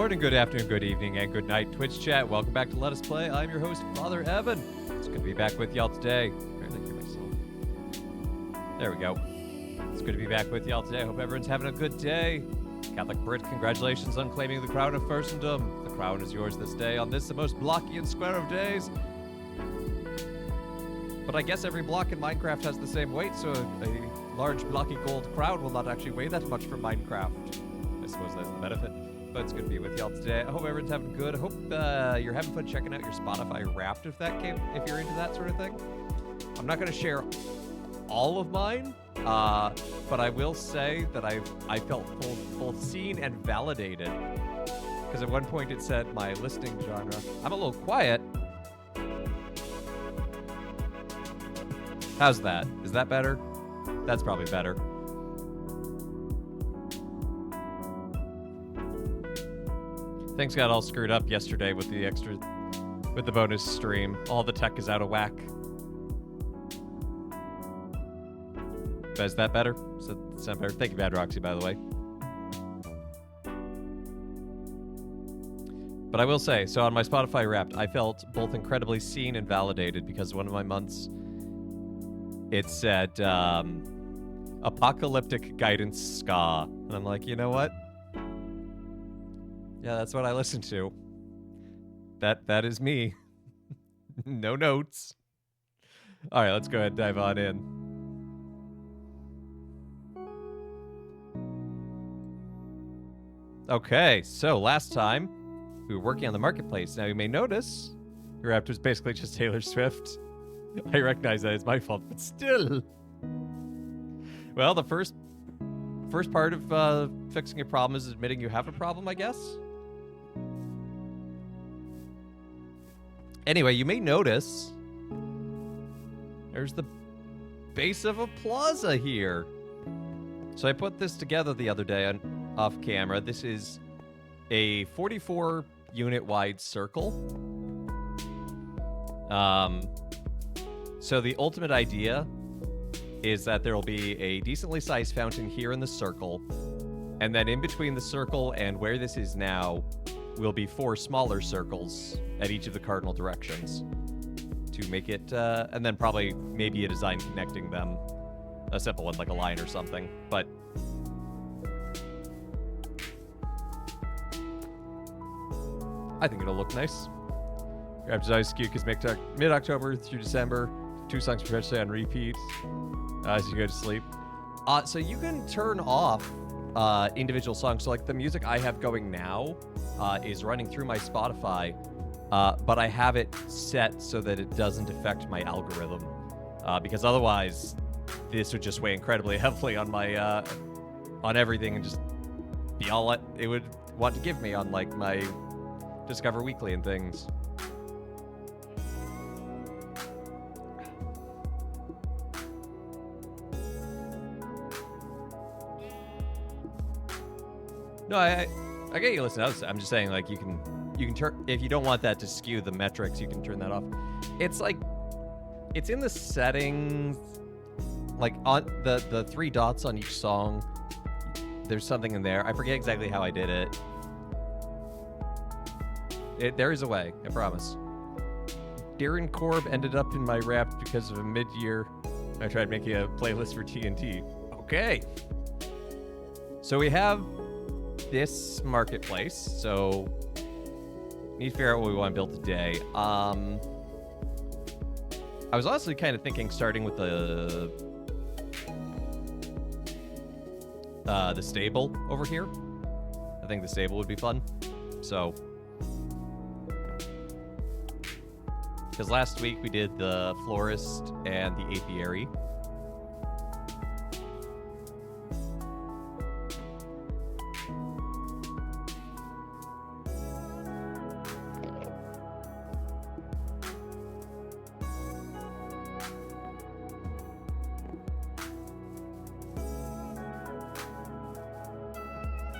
morning, good afternoon, good evening, and good night, Twitch chat. Welcome back to Let Us Play. I'm your host, Father Evan. It's good to be back with y'all today. Apparently I hear myself. There we go. It's good to be back with y'all today. I hope everyone's having a good day. Catholic Brit, congratulations on claiming the crown of Firstendom. The crown is yours this day on this, the most blocky and square of days. But I guess every block in Minecraft has the same weight, so a large blocky gold crown will not actually weigh that much for Minecraft. I suppose that's the benefit. But it's good to be with y'all today. I hope everyone's having good. I hope you're having fun checking out your Spotify Wrapped if you're into that sort of thing. I'm not going to share all of mine, but I will say that I felt both seen and validated. Because at one point it said my listening genre. I'm a little quiet. How's that? Is that better? That's probably better. Things got all screwed up yesterday with the bonus stream. All the tech is out of whack. But is that better? Does that sound better? Thank you, Bad Roxy, by the way. But I will say, so on my Spotify Wrapped, I felt both incredibly seen and validated because one of my months, it said, apocalyptic guidance ska. And I'm like, you know what? Yeah, that's what I listen to. That is me. No notes. All right, let's go ahead and dive on in. Okay, so last time we were working on the marketplace. Now you may notice your app was basically just Taylor Swift. I recognize that it's my fault, but still. Well, the first part of fixing a problem is admitting you have a problem, I guess. Anyway, you may notice there's the base of a plaza here. So I put this together the other day off camera. This is a 44 unit wide circle. So the ultimate idea is that there will be a decently sized fountain here in the circle, and then in between the circle and where this is now will be 4 smaller circles at each of the cardinal directions to make it, and then probably maybe a design connecting them, a simple one like a line or something, but I think it'll look nice. Grab Design SKU because mid-October through December, 2 songs perpetually on repeat as you go to sleep. So you can turn off individual songs. So like the music I have going now is running through my Spotify, but I have it set so that it doesn't affect my algorithm, because otherwise this would just weigh incredibly heavily on my on everything and just be all it would want to give me on like my Discover Weekly and things. No, I get you. Listen, I'm just saying, like, you can turn, if you don't want that to skew the metrics, you can turn that off. It's like, it's in the settings, like on the 3 dots on each song. There's something in there. I forget exactly how I did it. There is a way, I promise. Darren Korb ended up in my Wrapped because of a mid-year. I tried making a playlist for TNT. Okay. So we have this marketplace, so need to figure out what we want to build today. I was honestly kind of thinking starting with the stable over here. I think the stable would be fun. So, because last week we did the florist and the apiary.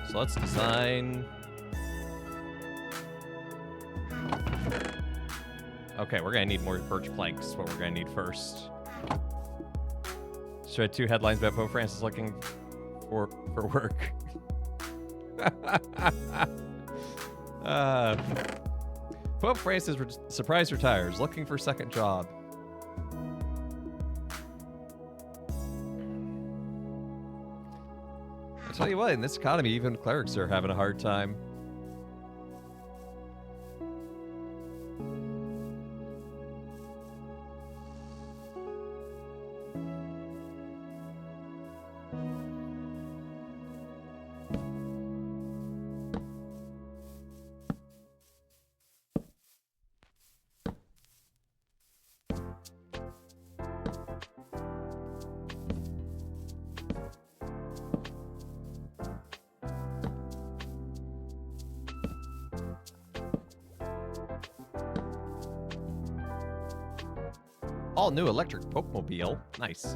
So let's design. Okay, we're gonna need more birch planks. What we're gonna need first. So I had 2 headlines about Pope Francis looking for work. Pope Francis surprise retires, looking for second job. I tell you what, in this economy, even clerics are having a hard time. All new electric Pope-mobile. Nice.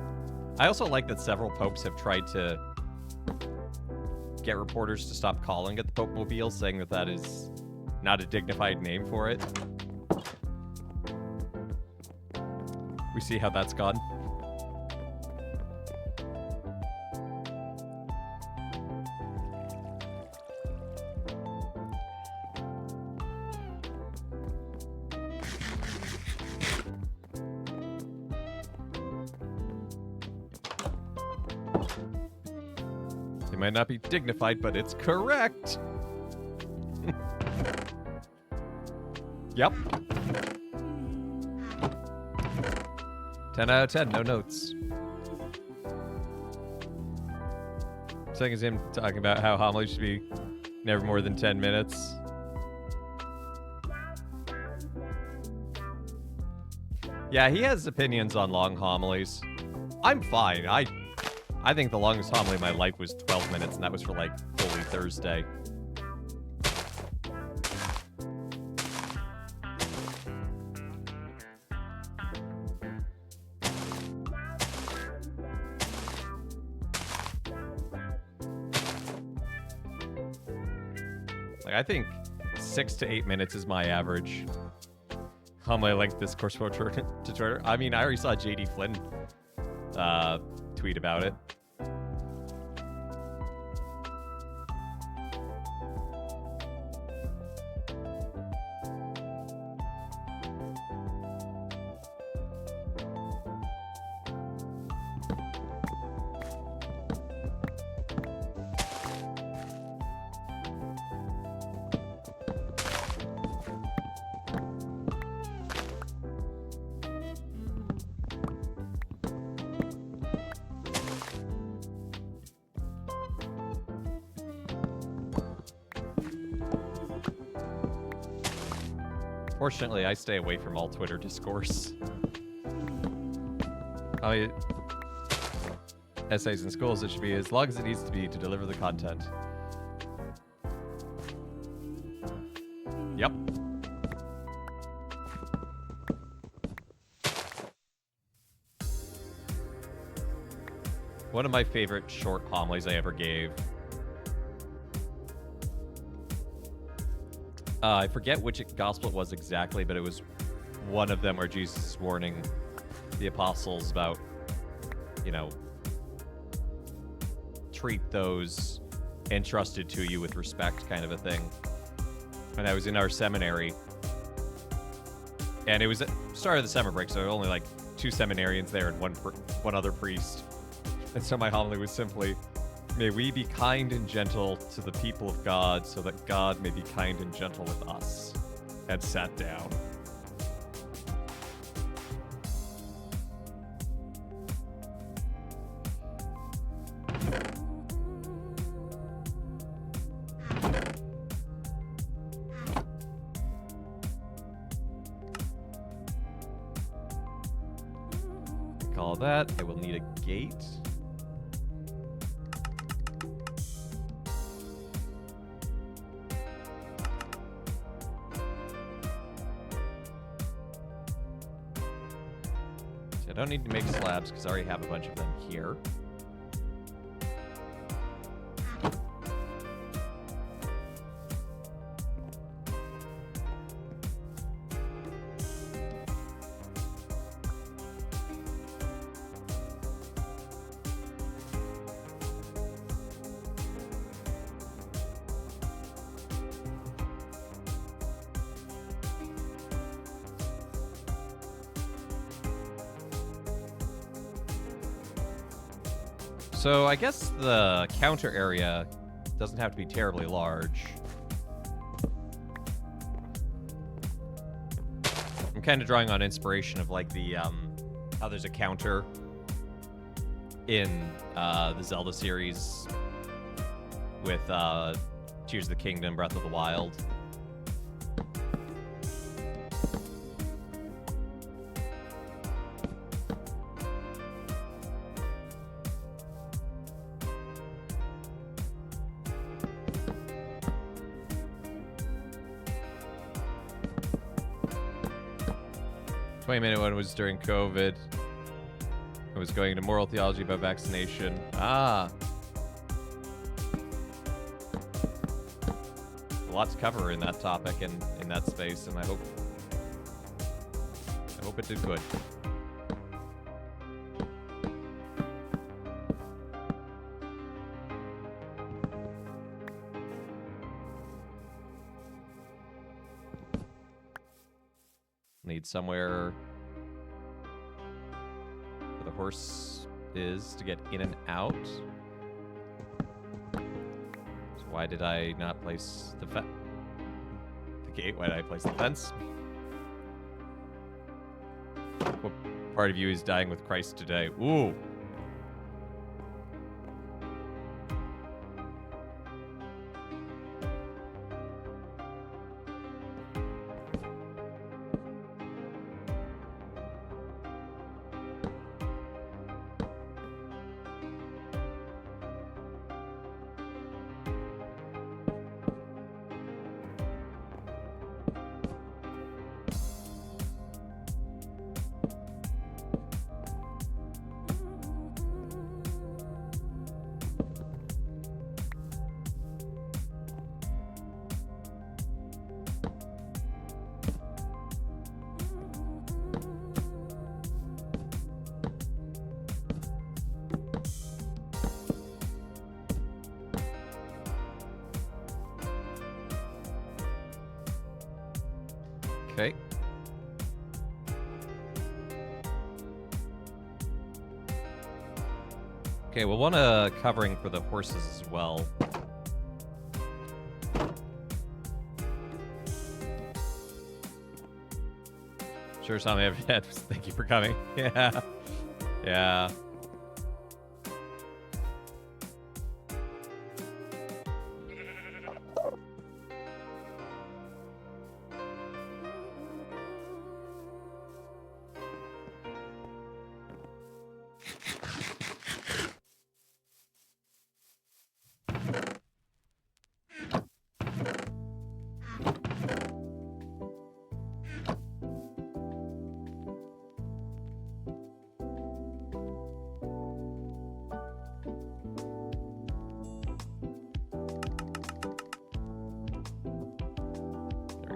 I also like that several popes have tried to get reporters to stop calling it the Pope-mobile, saying that that is not a dignified name for it. We see how that's gone. It might not be dignified, but it's correct. Yep. 10 out of 10, no notes. Second is him talking about how homily should be never more than 10 minutes. Yeah, he has opinions on long homilies. I'm fine. I think the longest homily of my life was 12 minutes, and that was for, like, Holy Thursday. Like, I think 6 to 8 minutes is my average homily length discourse to Twitter. I mean, I already saw JD Flynn tweet about it. Fortunately, I stay away from all Twitter discourse. Essays in schools, it should be as long as it needs to be to deliver the content. Yep. One of my favorite short homilies I ever gave. I forget which gospel it was exactly, but it was one of them where Jesus is warning the apostles about, you know, treat those entrusted to you with respect, kind of a thing. And I was in our seminary, and it was at the start of the summer break, so there were only like 2 seminarians there and one other priest. And so my homily was simply, may we be kind and gentle to the people of God so that God may be kind and gentle with us. And sat down. Call that. I will need a gate. I don't need to make slabs because I already have a bunch of them here. So I guess the counter area doesn't have to be terribly large. I'm kind of drawing on inspiration of like the how there's a counter in the Zelda series with Tears of the Kingdom, Breath of the Wild. Minute one was during COVID. I was going into moral theology about vaccination. Ah. A lot to cover in that topic and in that space, and I hope it did good. Need somewhere where the horse is to get in and out. So why did I not place the gate? Why did I place the fence? What part of you is dying with Christ today? Ooh. Okay. Okay, we'll want a covering for the horses as well. Sure, Tommy, thank you for coming. Yeah. Yeah.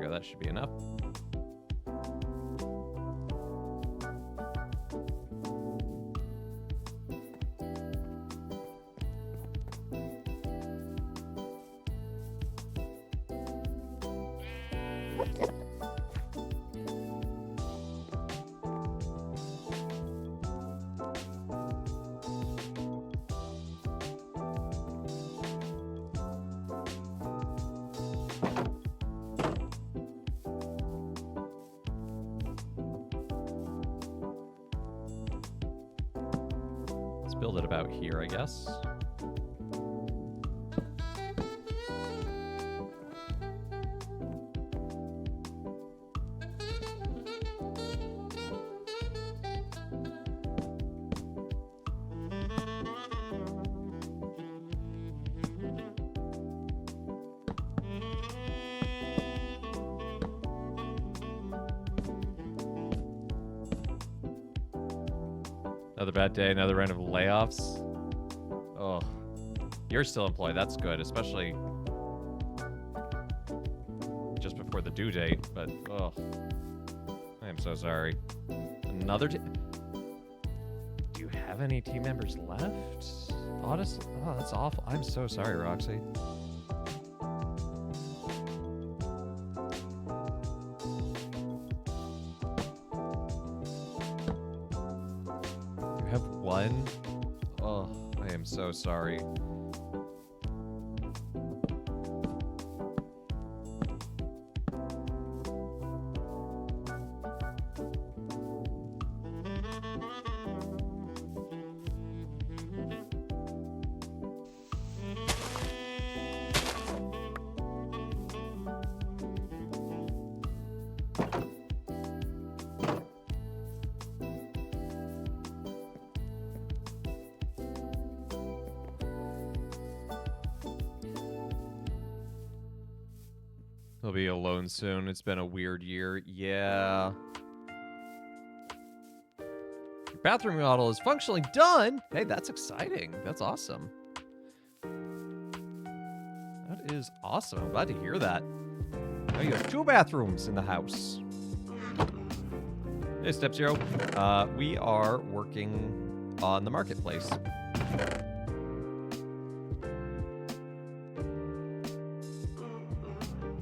That should be enough. Build it about here, I guess. Another bad day, another round of layoffs. Oh, you're still employed. That's good, especially just before the due date. But oh, I am so sorry. Another. Do you have any team members left? Honestly, oh, that's awful. I'm so sorry, Roxy. Oh, I am so sorry. He'll be alone soon. It's been a weird year. Yeah. Your bathroom remodel is functionally done. Hey, that's exciting. That's awesome. That is awesome. I'm glad to hear that. Now you have 2 bathrooms in the house. Hey, Step Zero. We are working on the marketplace.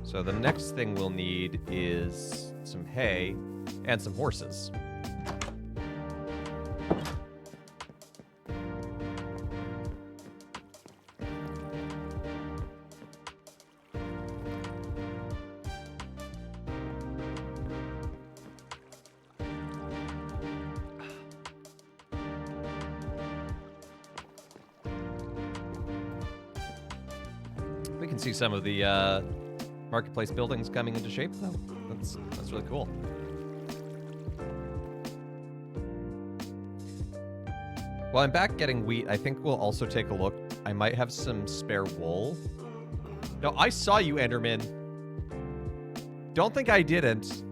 So the next thing we'll need is some hay and some horses. We can see some of the marketplace buildings coming into shape, though. That's really cool. While I'm back getting wheat, I think we'll also take a look. I might have some spare wool. No, I saw you, Enderman. Don't think I didn't.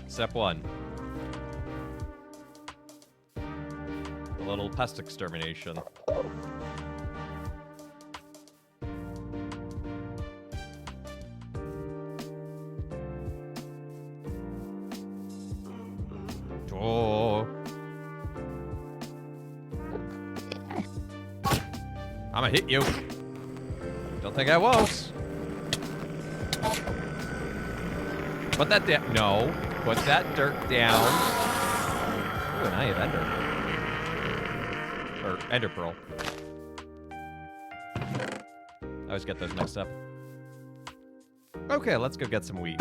Step 1. A little pest extermination. Oh. I'ma hit you. Don't think I won't. Put that down. No. Put that dirt down. Ooh, and I have ender. Or ender pearl. I always get those mixed up. Okay, let's go get some wheat.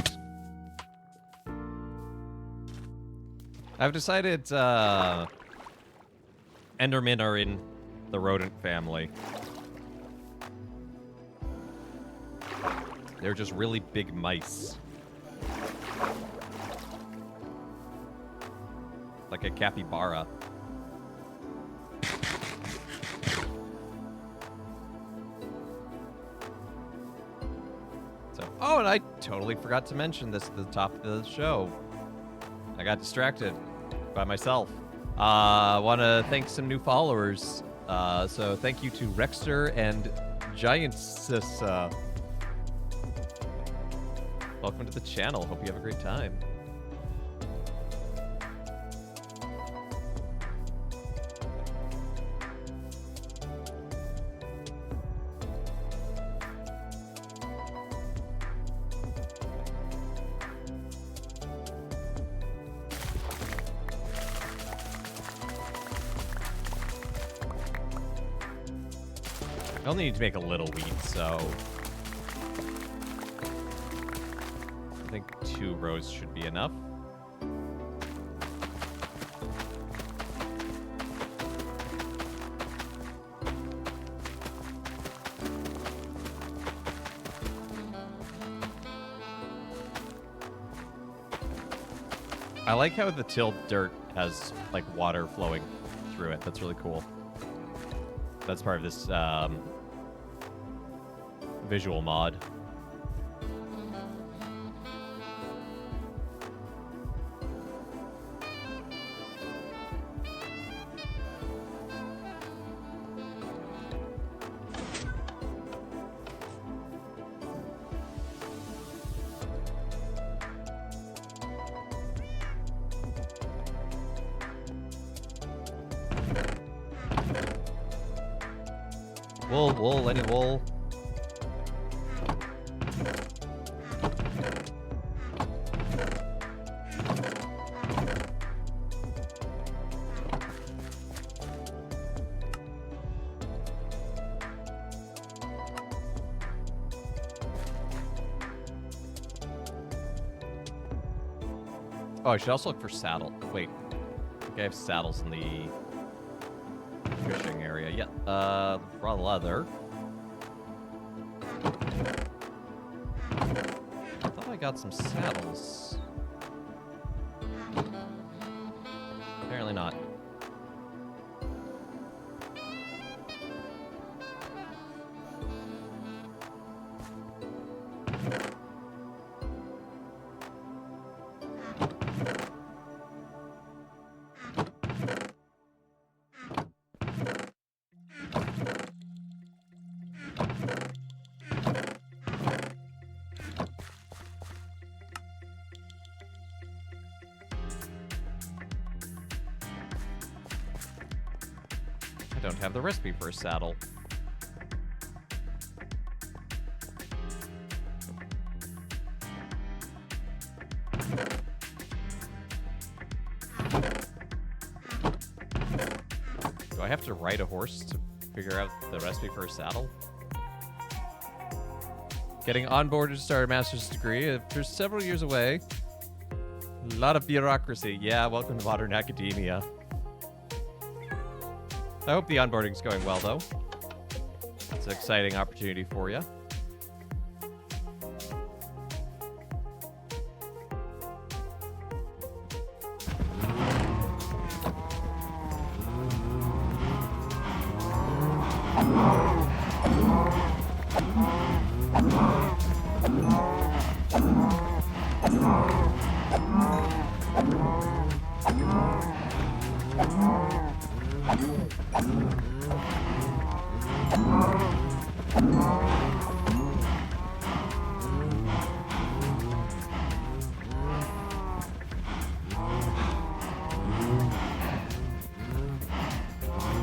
I've decided Endermen are in the rodent family. They're just really big mice. Like a capybara. So, oh, and I totally forgot to mention this at the top of the show. I got distracted by myself. Want to thank some new followers. So thank you to Rexter and Giantsis. Welcome to the channel. Hope you have a great time. I only need to make a little wheat, so I think 2 rows should be enough. I like how the tilled dirt has like water flowing through it. That's really cool. That's part of this visual mod. Wool, any wool. Oh, I should also look for saddle. Wait. I think I have saddles in the fishing area. Yeah. Raw leather. I thought I got some saddles. Apparently not. I don't have the recipe for a saddle. Do I have to ride a horse to figure out the recipe for a saddle? Getting onboarded to start a master's degree after several years away. A lot of bureaucracy. Yeah, welcome to modern academia. I hope the onboarding's going well, though. It's an exciting opportunity for you.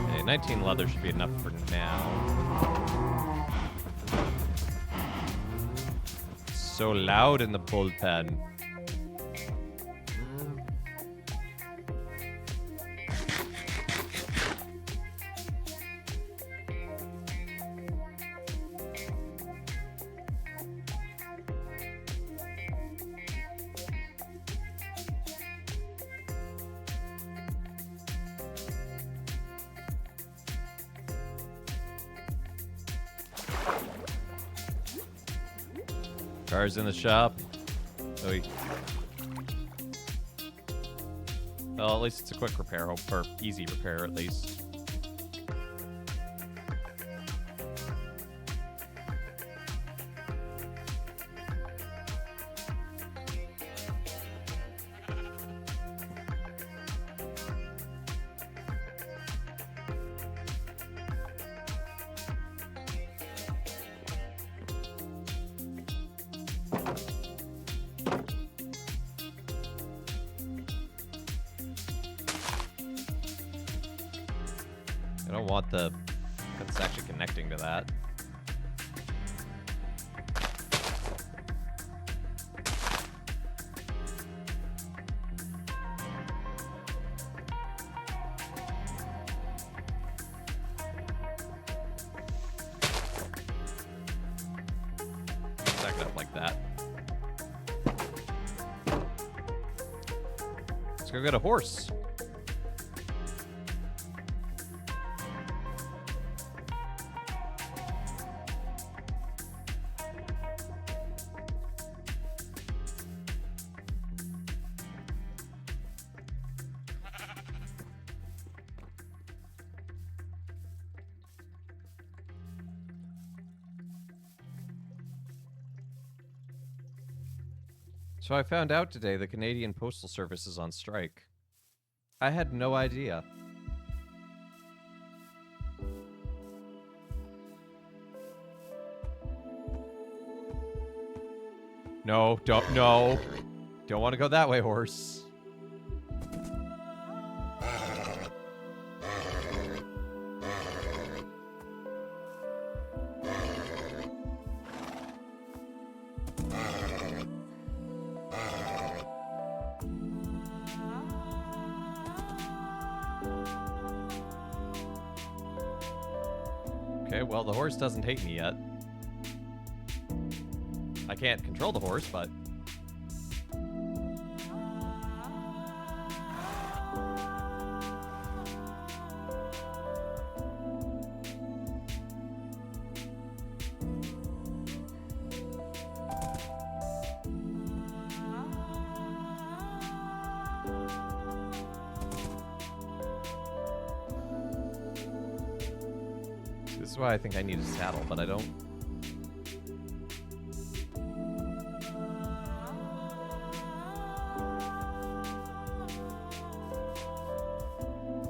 Okay, 19 leather should be enough for now. It's so loud in the bullpen. Cars in the shop. Oh, well, at least it's a quick repair, or easy repair at least. I don't want the... that's actually connecting to that. Stack it up like that. Let's go get a horse. So I found out today the Canadian Postal Service is on strike. I had no idea. No, don't, no. Don't want to go that way, horse. Okay, well, the horse doesn't hate me yet. I can't control the horse, but... This is why I think I need a saddle, but I don't.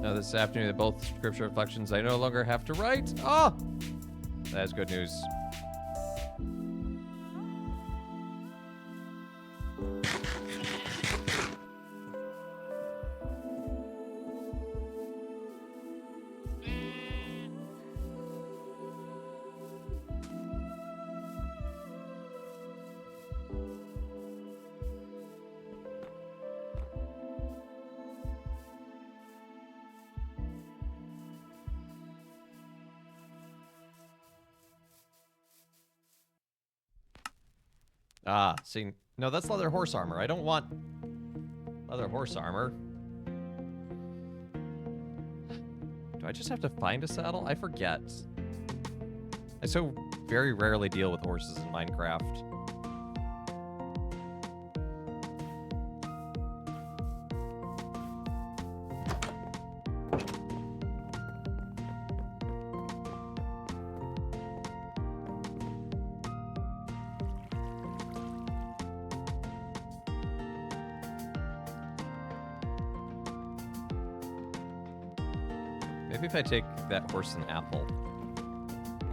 Now this afternoon, both scripture reflections I no longer have to write. Oh! That is good news. Ah, see, no, that's leather horse armor. I don't want leather horse armor. Do I just have to find a saddle? I forget. I so very rarely deal with horses in Minecraft. Maybe if I take that horse an apple.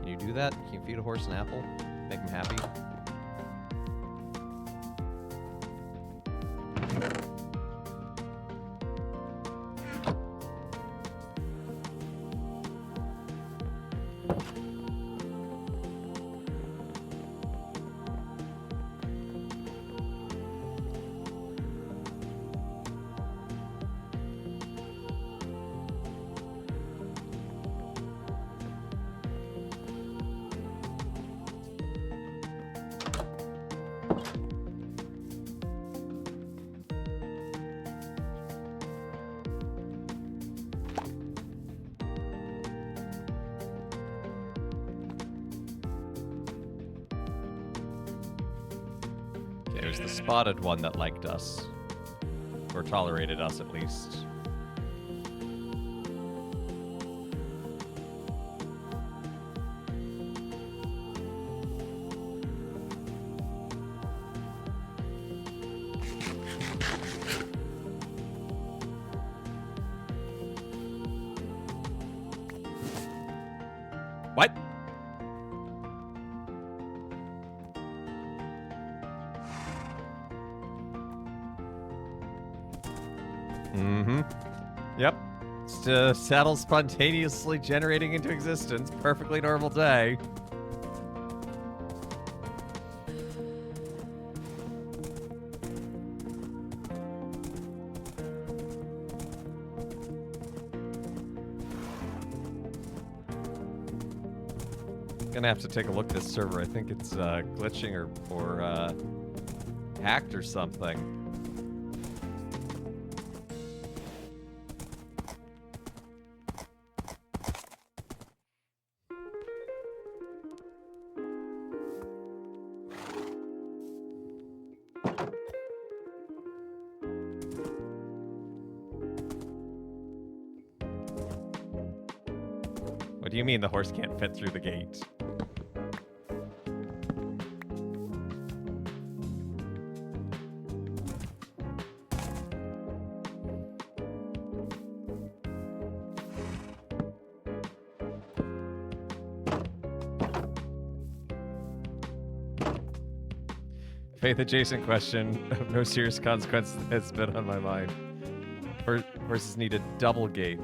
Can you do that? Can you feed a horse an apple? Make him happy? There's the spotted one that liked us. Or tolerated us, at least. What? Mm-hmm. Yep. Saddle spontaneously generating into existence. Perfectly normal day. Gonna have to take a look at this server. I think it's glitching or hacked or something. What do you mean the horse can't fit through the gate? Faith-adjacent question of no serious consequences has been on my mind. Horses need a double gate.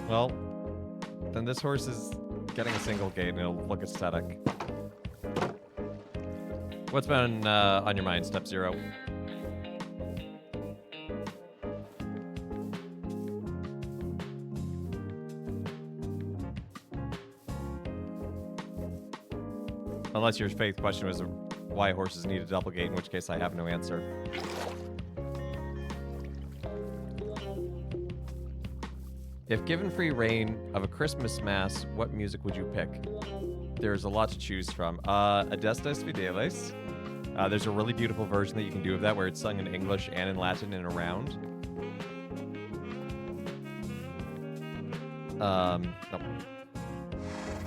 Well, then this horse is getting a single gate and it'll look aesthetic. What's been on your mind, Step Zero? Unless your faith question was why horses need a double gate, in which case I have no answer. If given free reign of a Christmas mass, what music would you pick? There's a lot to choose from. Adestas Fideles. There's a really beautiful version that you can do of that where it's sung in English and in Latin in a round. Nope.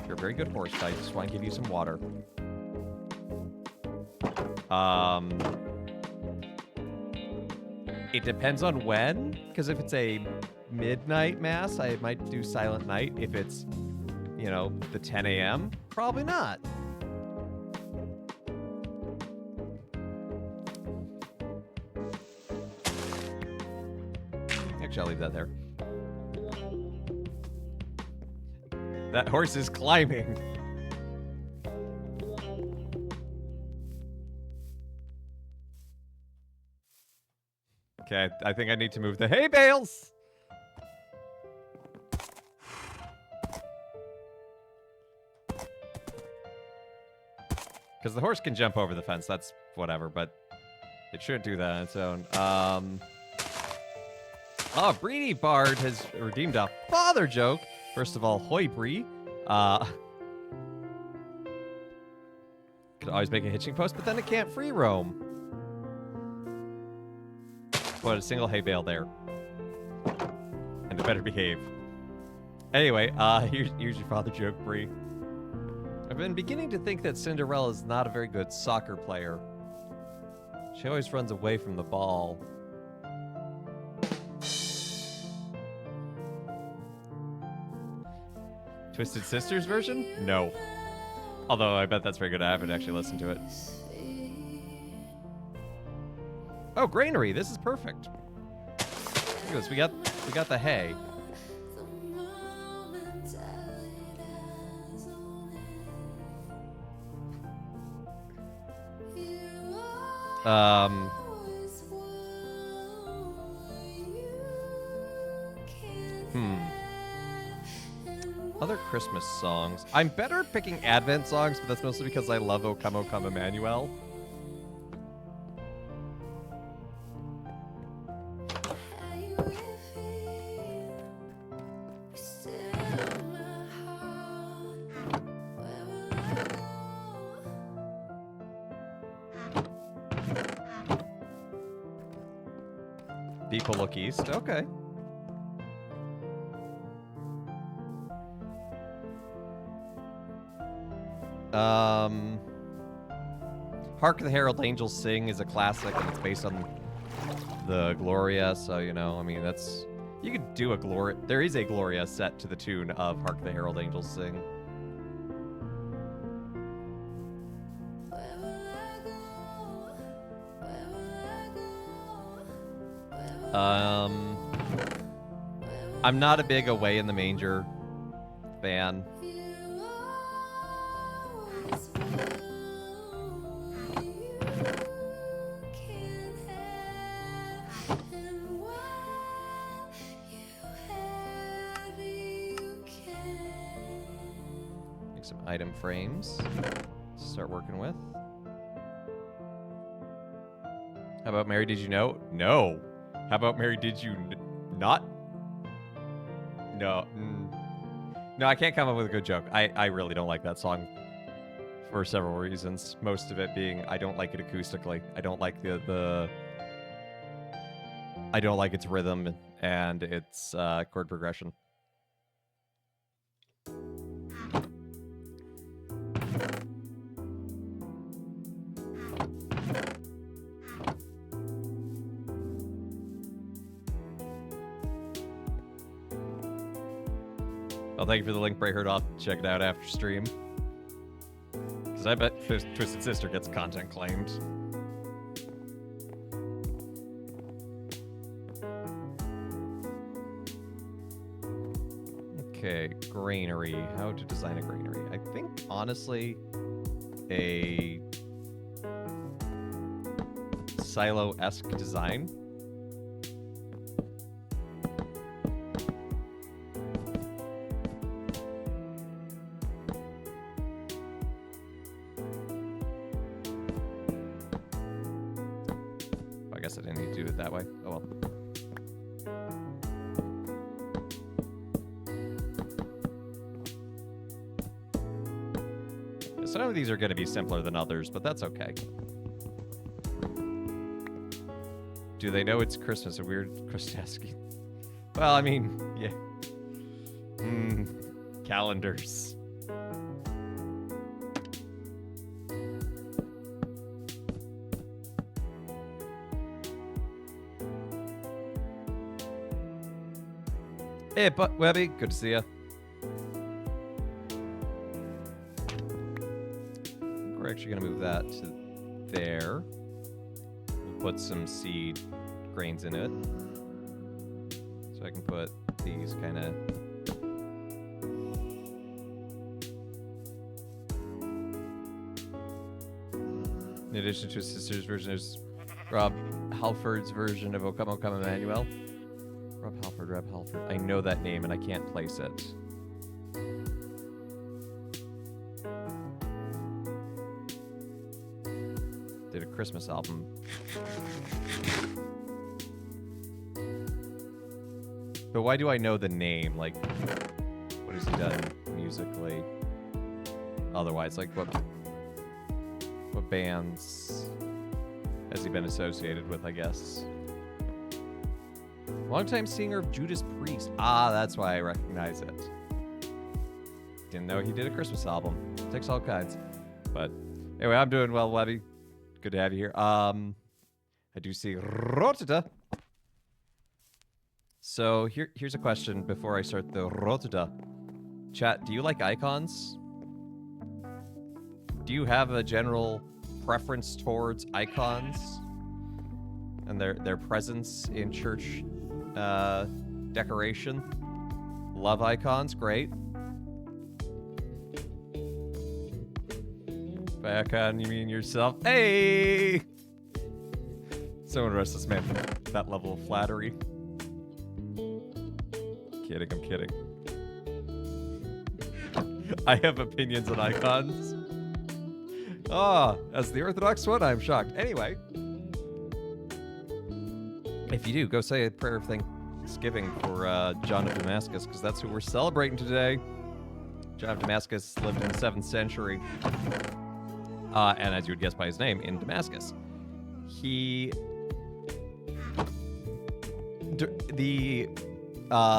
You're a very good horse, but I just want to give you some water. It depends on when, because if it's a midnight mass, I might do Silent Night. If it's, you know, the 10 a.m., probably not. Actually, I'll leave that there. That horse is climbing. Okay, I think I need to move the hay bales. Because the horse can jump over the fence, that's whatever, but it shouldn't do that on its own. Oh, Breedy Bard has redeemed a father joke. First of all, hoy Bree. Could always make a hitching post, but then it can't free roam. Put a single hay bale there. And it better behave. Anyway, here's your father joke, Bree. I've been beginning to think that Cinderella is not a very good soccer player. She always runs away from the ball. Twisted Sisters version? No. Although I bet that's very good. I haven't actually listened to it. Oh, granary. This is perfect. Look at this. We got the hay. Other Christmas songs. I'm better at picking Advent songs, but that's mostly because I love O Come, O Come, Emmanuel. People Look East. Okay. Hark the Herald Angels Sing is a classic, and it's based on the Gloria, so, you know, I mean, that's... You could do a Gloria... There is a Gloria set to the tune of Hark the Herald Angels Sing. I'm not a big Away in the Manger fan. Make some item frames to start working with. How about Mary Did You Know? No. How about Mary Did You Not? No. No, I can't come up with a good joke. I really don't like that song for several reasons. Most of it being I don't like it acoustically. I don't like the I don't like its rhythm and its chord progression. Well, thank you for the link, Brayherd. I'll check it out after stream. Because I bet Twisted Sister gets content claimed. Okay, granary. How to design a granary. I think, honestly, a silo-esque design. I guess I didn't need to do it that way. Oh well. Some of these are going to be simpler than others, but that's okay. Do they know it's Christmas? A weird Krzyzewski. Well, I mean, yeah. Calendars. Hey, Webby, good to see ya. We're actually gonna move that to there. We'll put some seed grains in it. So I can put these kind of... In addition to his sister's version, there's Rob Halford's version of Okama Okama Emmanuel. Rob Halford. I know that name and I can't place it. Did a Christmas album. But why do I know the name? Like, what has he done musically? Otherwise, like, what bands has he been associated with, I guess? Longtime singer of Judas Priest. Ah, that's why I recognize it. Didn't know he did a Christmas album. Takes all kinds. But anyway, I'm doing well, Webby. Good to have you here. I do see Rotata. So here's a question before I start the Rotata. Chat, do you like icons? Do you have a general preference towards icons and their presence in church decoration? Love icons, great. By icon, you mean yourself? Hey! Someone arrest this man for that level of flattery. Kidding, I'm kidding. I have opinions on icons. As the Orthodox one, I'm shocked. Anyway. If you do, go say a prayer of thanksgiving for John of Damascus, because that's who we're celebrating today. John of Damascus lived in the 7th century. And as you would guess by his name, in Damascus. The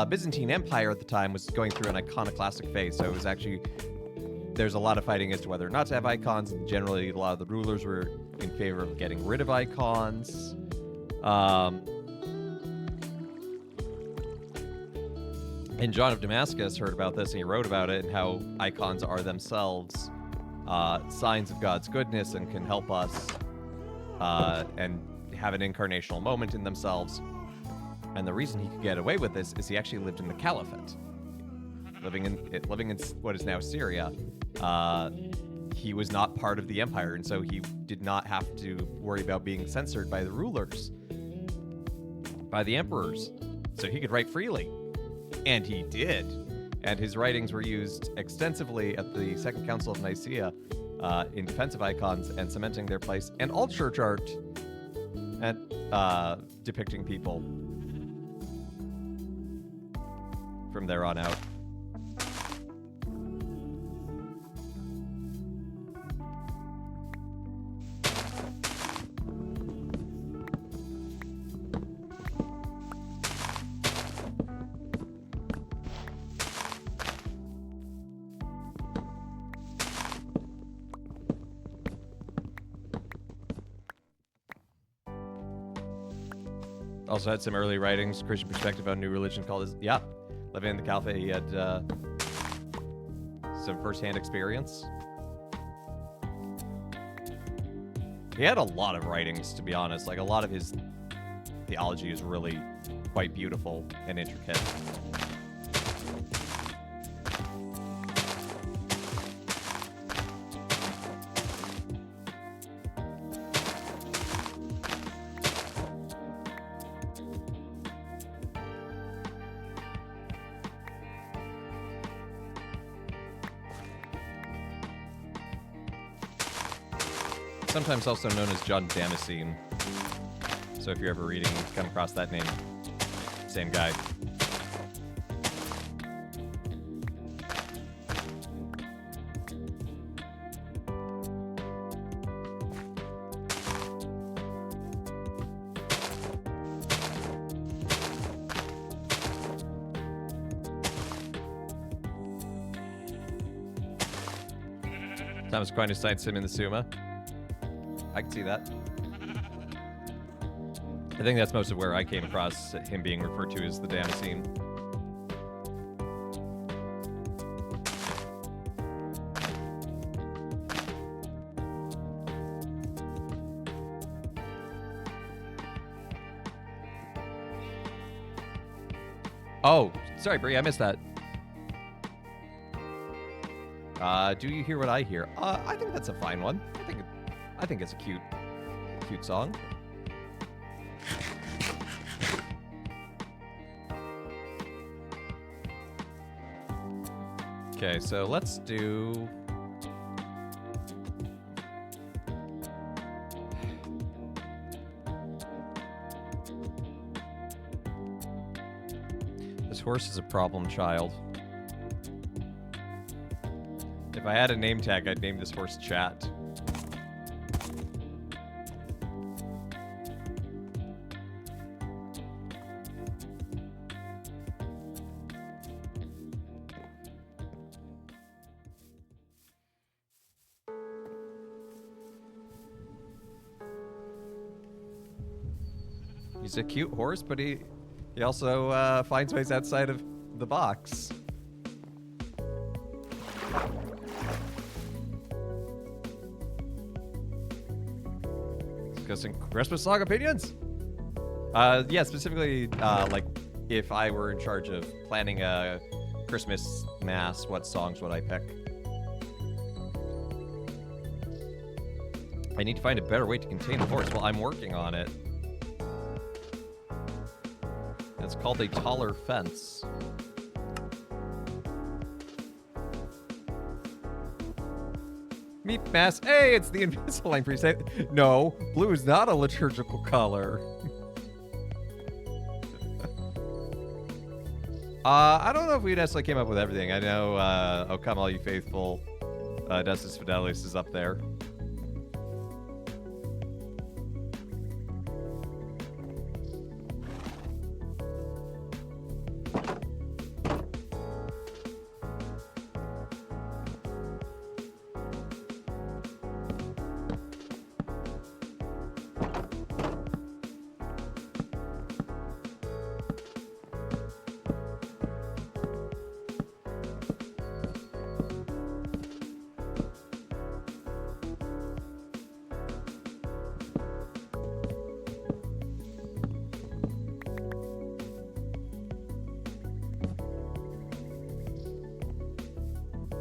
Byzantine Empire at the time was going through an iconoclastic phase, so it was actually... There's a lot of fighting as to whether or not to have icons, and generally a lot of the rulers were in favor of getting rid of icons. And John of Damascus heard about this, and he wrote about it, and how icons are themselves signs of God's goodness and can help us and have an incarnational moment in themselves. And the reason he could get away with this is he actually lived in the Caliphate, living in what is now Syria. He was not part of the empire, and so he did not have to worry about being censored by the rulers, by the emperors. So he could write freely, and he did. And his writings were used extensively at the Second Council of Nicaea in defense of icons and cementing their place, and all church art and depicting people from there on out. Also had some early writings, Christian perspective on new religion called his... Yeah, living in the Caliphate, he had some first-hand experience. He had a lot of writings, to be honest. Like, a lot of his theology is really quite beautiful and intricate. Sometimes also known as John Damascene. So if you're ever reading, come across that name. Same guy. Thomas Aquinas cites him in the Summa. I can see that. I think that's most of where I came across him being referred to as the Damascene. Oh, sorry, Bree, I missed that. Do you hear what I hear? I think that's a fine one. I think it's a cute song. Okay, so let's do... This horse is a problem child. If I had a name tag, I'd name this horse Chat. He's a cute horse, but he also finds ways outside of the box. Discussing Christmas song opinions? Yeah, specifically, like, if I were in charge of planning a Christmas mass, what songs would I pick? I need to find a better way to contain the horse. Well, I'm working on it. It's called a taller fence. Meat mass. Hey, it's the Invisalign priest. No, blue is not a liturgical color. I don't know if we necessarily came up with everything. I know O Come All You Faithful, Destus Fidelis is up there.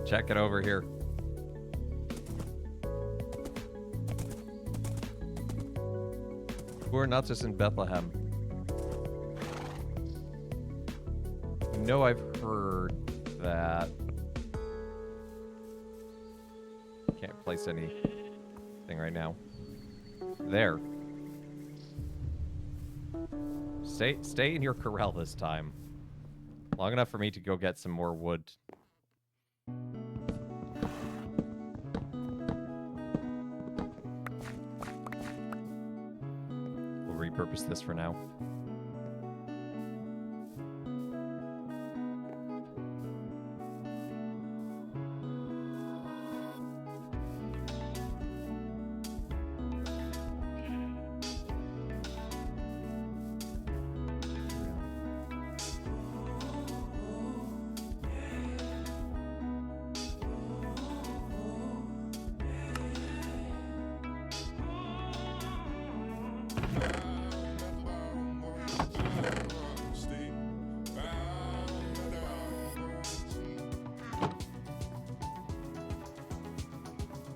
Check it over here. We're not just in Bethlehem. No, I've heard that. Can't place anything right now. There. Stay in your corral this time. Long enough for me to go get some more wood. Repurpose this for now.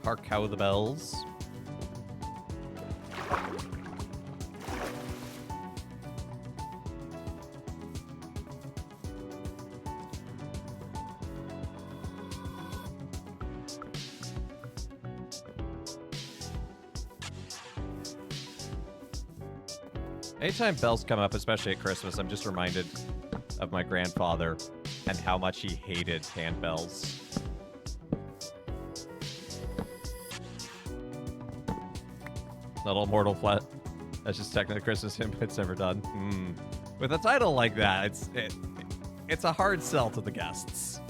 Hark how the bells. Anytime bells come up, especially at Christmas, I'm just reminded of my grandfather and how much he hated handbells. Little mortal flat. That's just technically a Christmas hymn it's never done. With a title like that, it's a hard sell to the guests.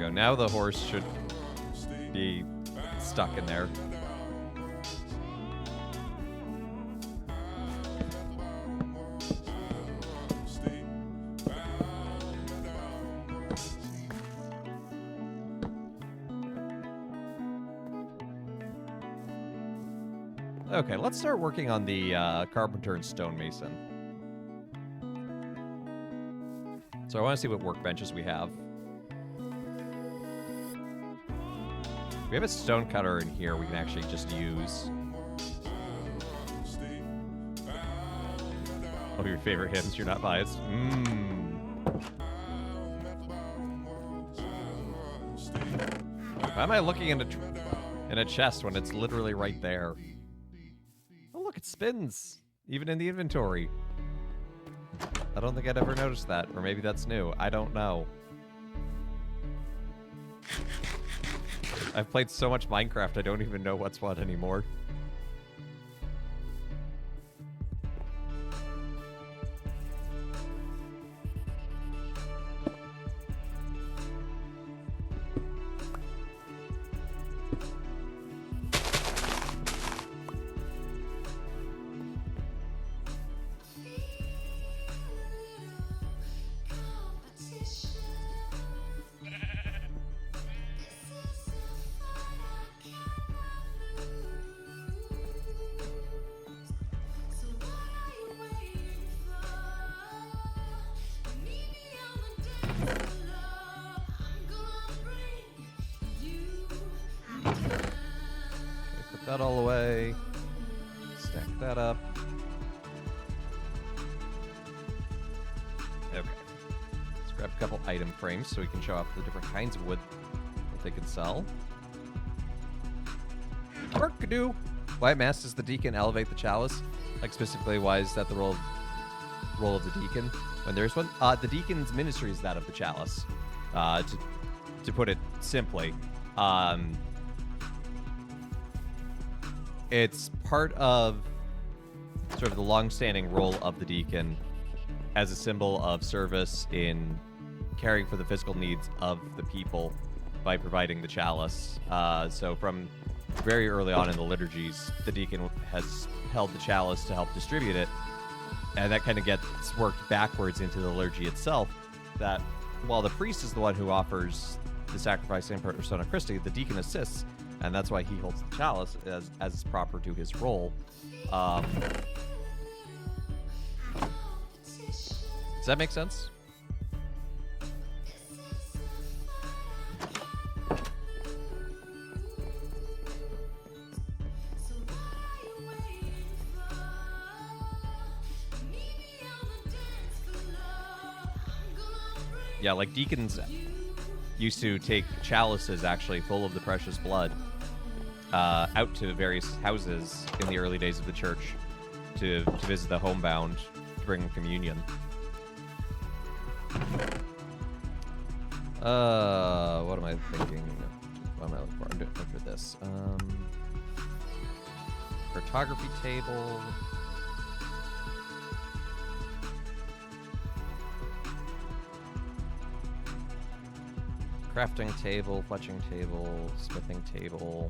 go. Now the horse should be stuck in there. Okay, let's start working on the carpenter and stonemason. So I want to see what workbenches we have. We have a stone cutter in here we can actually just use. Oh, your favorite hymns, you're not biased. Why am I looking in a chest when it's literally right there? Oh, look, it spins, even in the inventory. I don't think I'd ever noticed that, or maybe that's new. I don't know. I've played so much Minecraft, I don't even know what's what anymore. That all away. Stack that up. Okay. Let's grab a couple item frames so we can show off the different kinds of wood that they can sell. Work-a-do! Why mast does the deacon elevate the chalice? Like, specifically, why is that the role of the deacon when there's one? The deacon's ministry is that of the chalice. To put it simply. It's part of sort of the long-standing role of the deacon as a symbol of service in caring for the physical needs of the people by providing the chalice. So from very early on in the liturgies, the deacon has held the chalice to help distribute it, and that kind of gets worked backwards into the liturgy itself, that while the priest is the one who offers the sacrifice in persona Christi, the deacon assists. And that's why he holds the chalice as is proper to his role. Does that make sense? Yeah, like deacons used to take chalices actually full of the precious blood out to various houses in the early days of the church to visit the homebound to bring communion. What am I thinking? What am I looking for? I'm looking for this. Cartography table. Crafting table, fletching table, smithing table.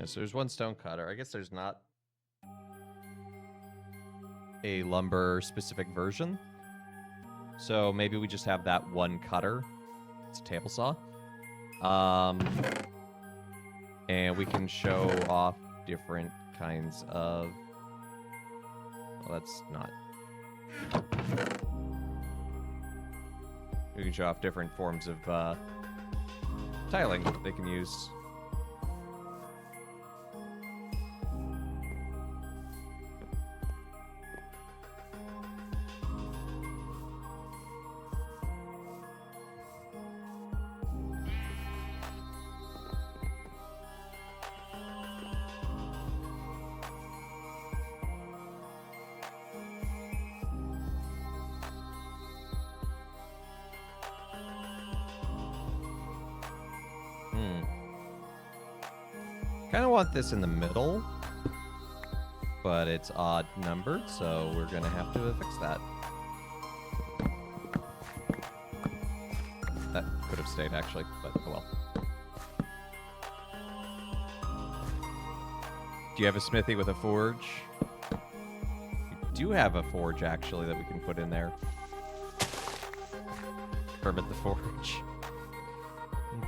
So there's one stone cutter. I guess there's not a lumber specific version. So maybe we just have that one cutter. It's a table saw. And we can show off different kinds of... Well, that's not... We can show off different forms of tiling that they can use. Kind of want this in the middle, but it's odd numbered, so we're gonna have to fix that. That could have stayed actually, but oh well. Do you have a smithy with a forge? We do have a forge actually that we can put in there. Kermit the Forge.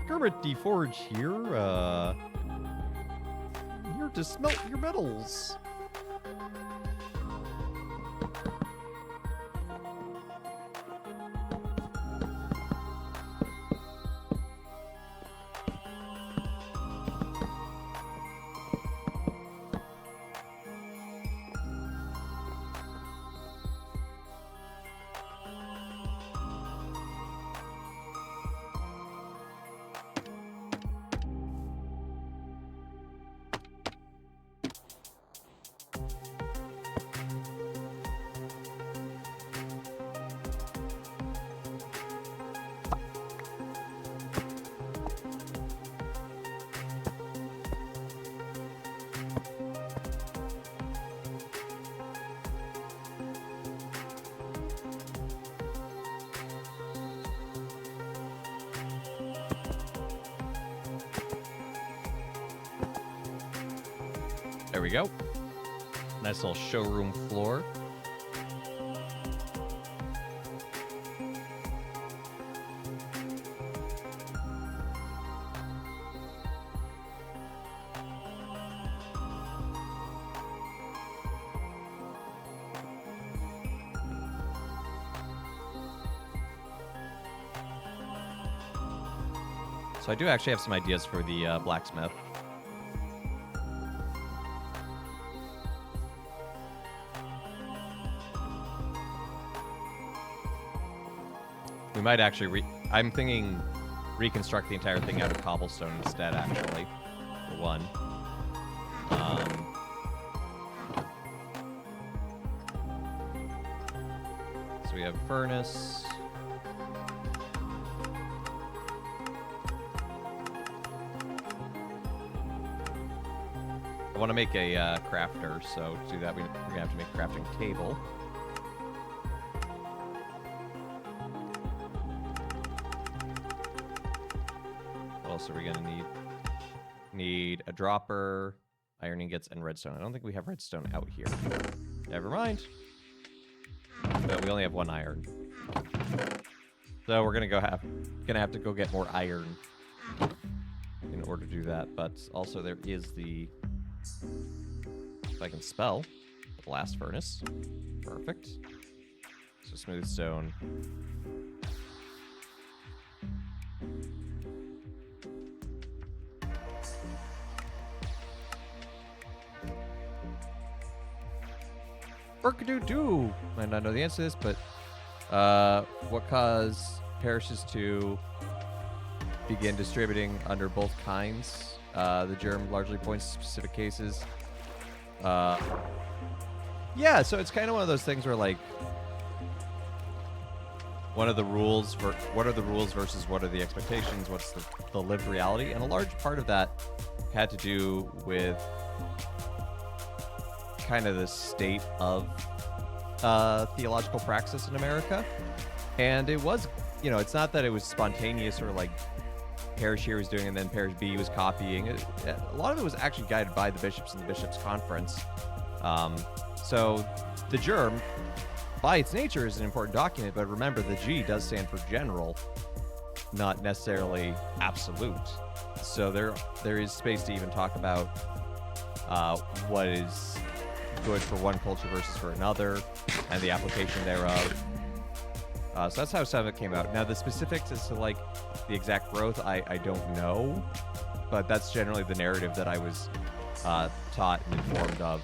Kermit the Forge here, here to smelt your metals. There we go. Nice little showroom floor. So I do actually have some ideas for the blacksmith. We might actually I'm thinking reconstruct the entire thing out of cobblestone instead, actually, for one. So we have furnace. I want to make a crafter, so to do that we're going to have to make a crafting table. So we're gonna need a dropper, iron ingots, and redstone. I don't think we have redstone out here. Never mind. But we only have one iron. So we're gonna have to go get more iron in order to do that. But also there is the, if I can spell, the blast furnace. Perfect. So smooth stone. Burkadoo-doo! Might not know the answer to this, but what caused parishes to begin distributing under both kinds? The germ largely points to specific cases. Yeah, so it's kind of one of those things where, like, what are the rules versus what are the expectations? What's the lived reality? And a large part of that had to do with kind of the state of theological praxis in America. And it was, you know, it's not that it was spontaneous or like parish here was doing and then parish B was copying. A lot of it was actually guided by the bishops and the bishops' conference. So the germ, by its nature, is an important document, but remember the G does stand for general, not necessarily absolute. So there is space to even talk about what is good for one culture versus for another, and the application thereof. So that's how some of it came out. Now the specifics as to like the exact growth, I don't know, but that's generally the narrative that I was taught and informed of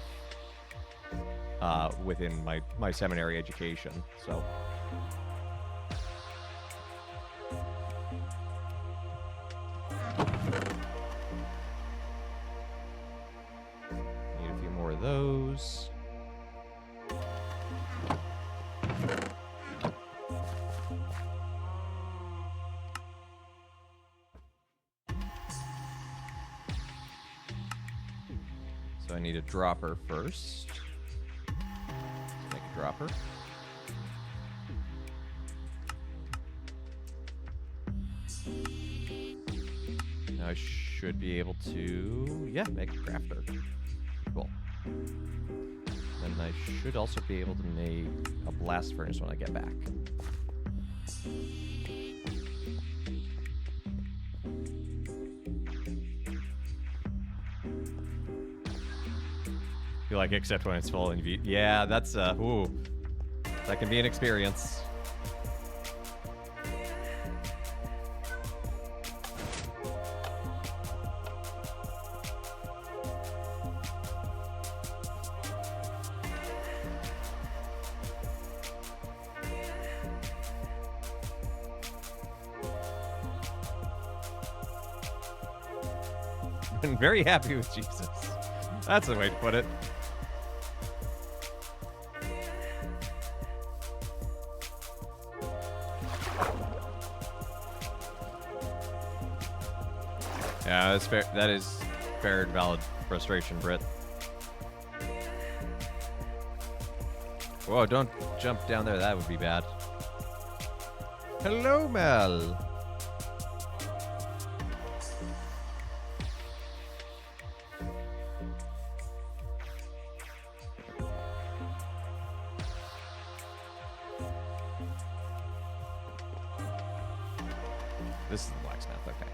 within my seminary education. So. Need a few more of those. So I need a dropper first. Let's make a dropper. Now I should be able to, yeah, make a crafter. Cool. Then I should also be able to make a blast furnace when I get back. You like, except when it's full and yeah, that's ooh, that can be an experience. I'm very happy with Jesus. That's the way to put it. Yeah, that's fair. That is fair and valid frustration, Britt. Whoa, don't jump down there. That would be bad. Hello, Mel. This is the blacksmith, okay.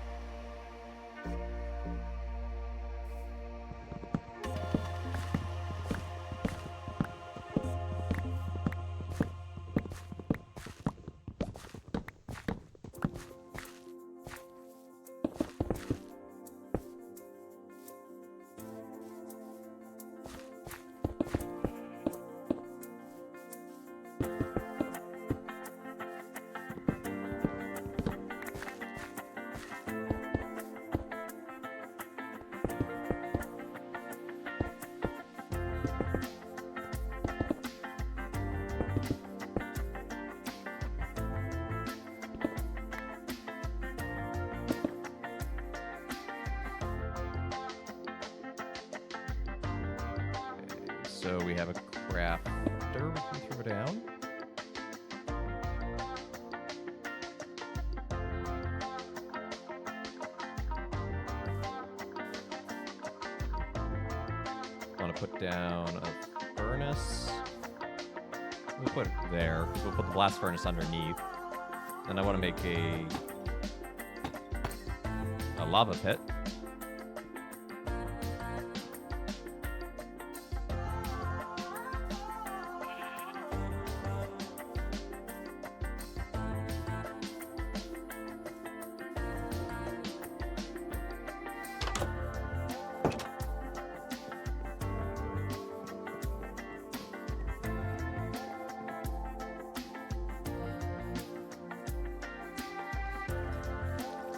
So we have a crafter we can throw down. Want to put down a furnace. We'll put it there. We'll put the blast furnace underneath. And I want to make a lava pit.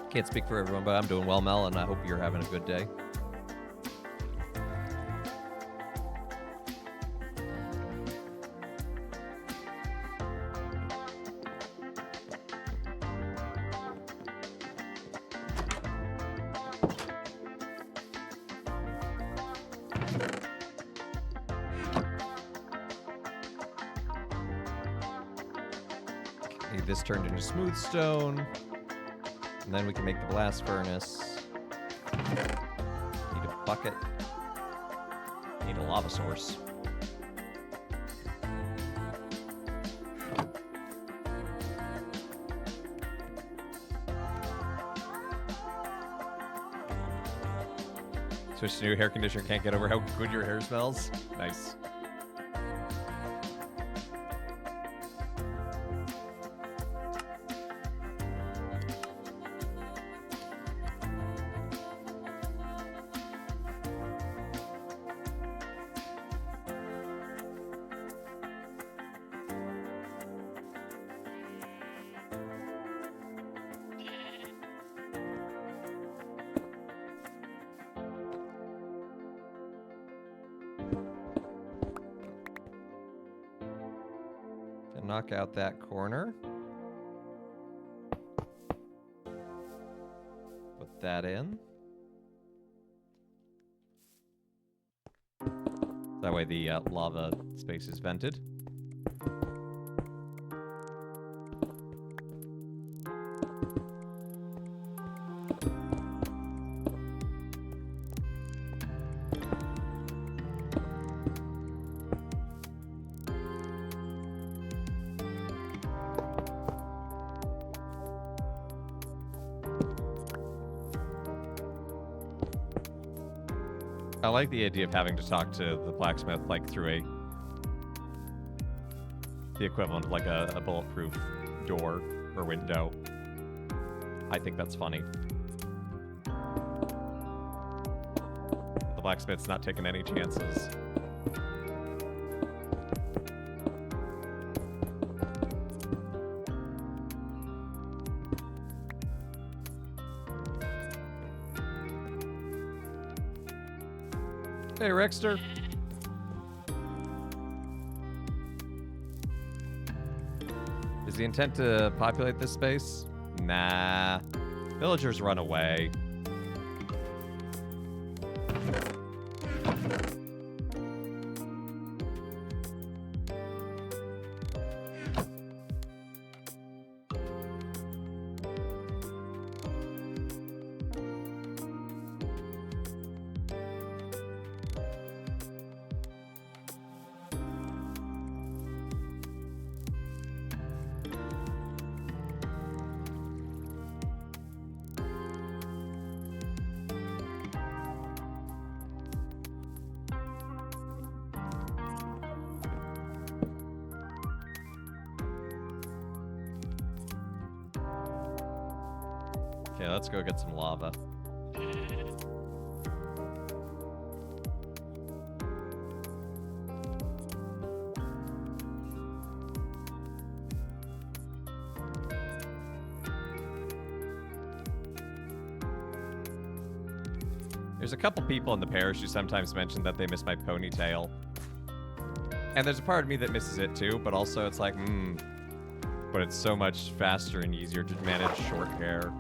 Can't speak for everyone, but I'm doing well, Mel, and I hope you're having a good day. Need this turned into smooth stone. And then we can make the blast furnace. Need a bucket. Need a lava source. Switch to new hair conditioner. Can't get over how good your hair smells. Nice. Knock out that corner. Put that in. That way the lava space is vented. I like the idea of having to talk to the blacksmith like through the equivalent of like a bulletproof door or window. I think that's funny. The blacksmith's not taking any chances. Hey, Rexter. Is the intent to populate this space? Nah. Villagers run away. Okay, let's go get some lava. There's a couple people in the parish who sometimes mention that they miss my ponytail. And there's a part of me that misses it too, but also it's like, but it's so much faster and easier to manage short hair.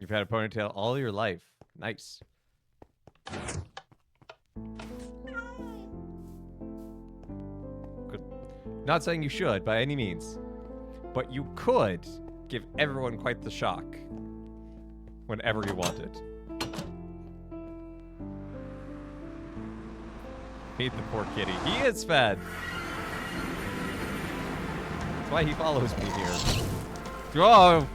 You've had a ponytail all your life. Nice. Good. Not saying you should by any means, but you could give everyone quite the shock whenever you wanted. Feed the poor kitty. He is fed. That's why he follows me here. Oh!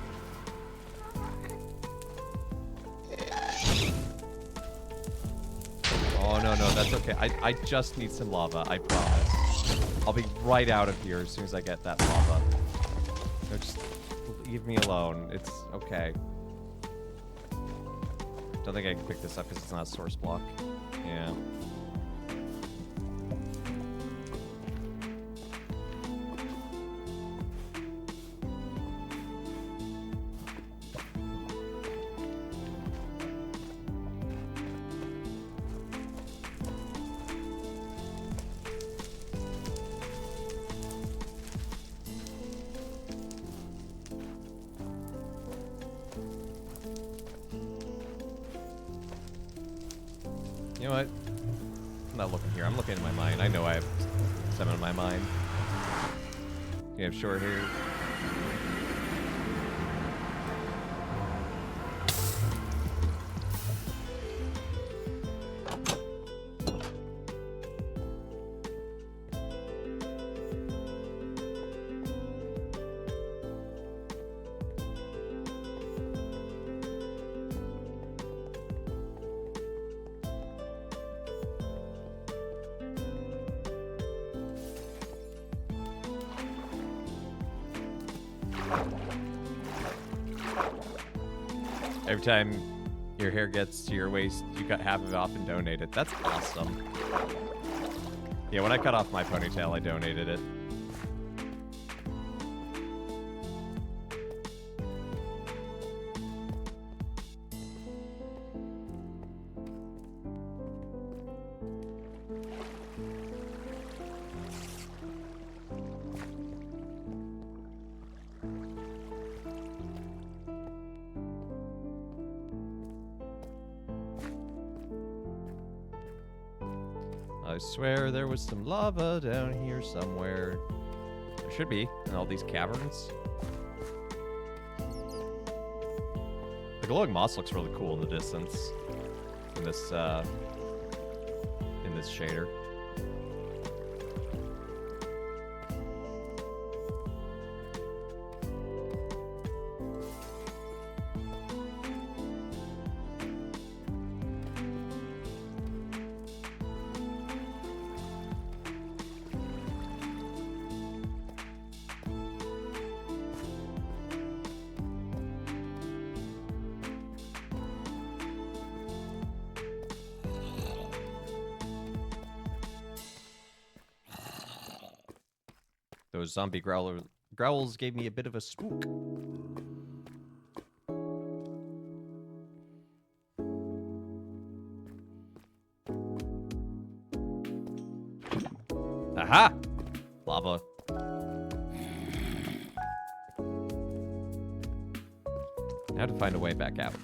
Oh, no, that's okay. I just need some lava, I promise. I'll be right out of here as soon as I get that lava. No, just leave me alone. It's okay. Don't think I can pick this up because it's not a source block. Yeah. You know what? I'm not looking here. I'm looking in my mind. I know I have some in my mind. You have short hair. Every time your hair gets to your waist, you cut half of it off and donate it. That's awesome. Yeah, when I cut off my ponytail, I donated it. I swear there was some lava down here somewhere. There should be in all these caverns. The glowing moss looks really cool in the distance. In this shader. Those zombie growls gave me a bit of a spook. Aha! Lava. I have to find a way back out.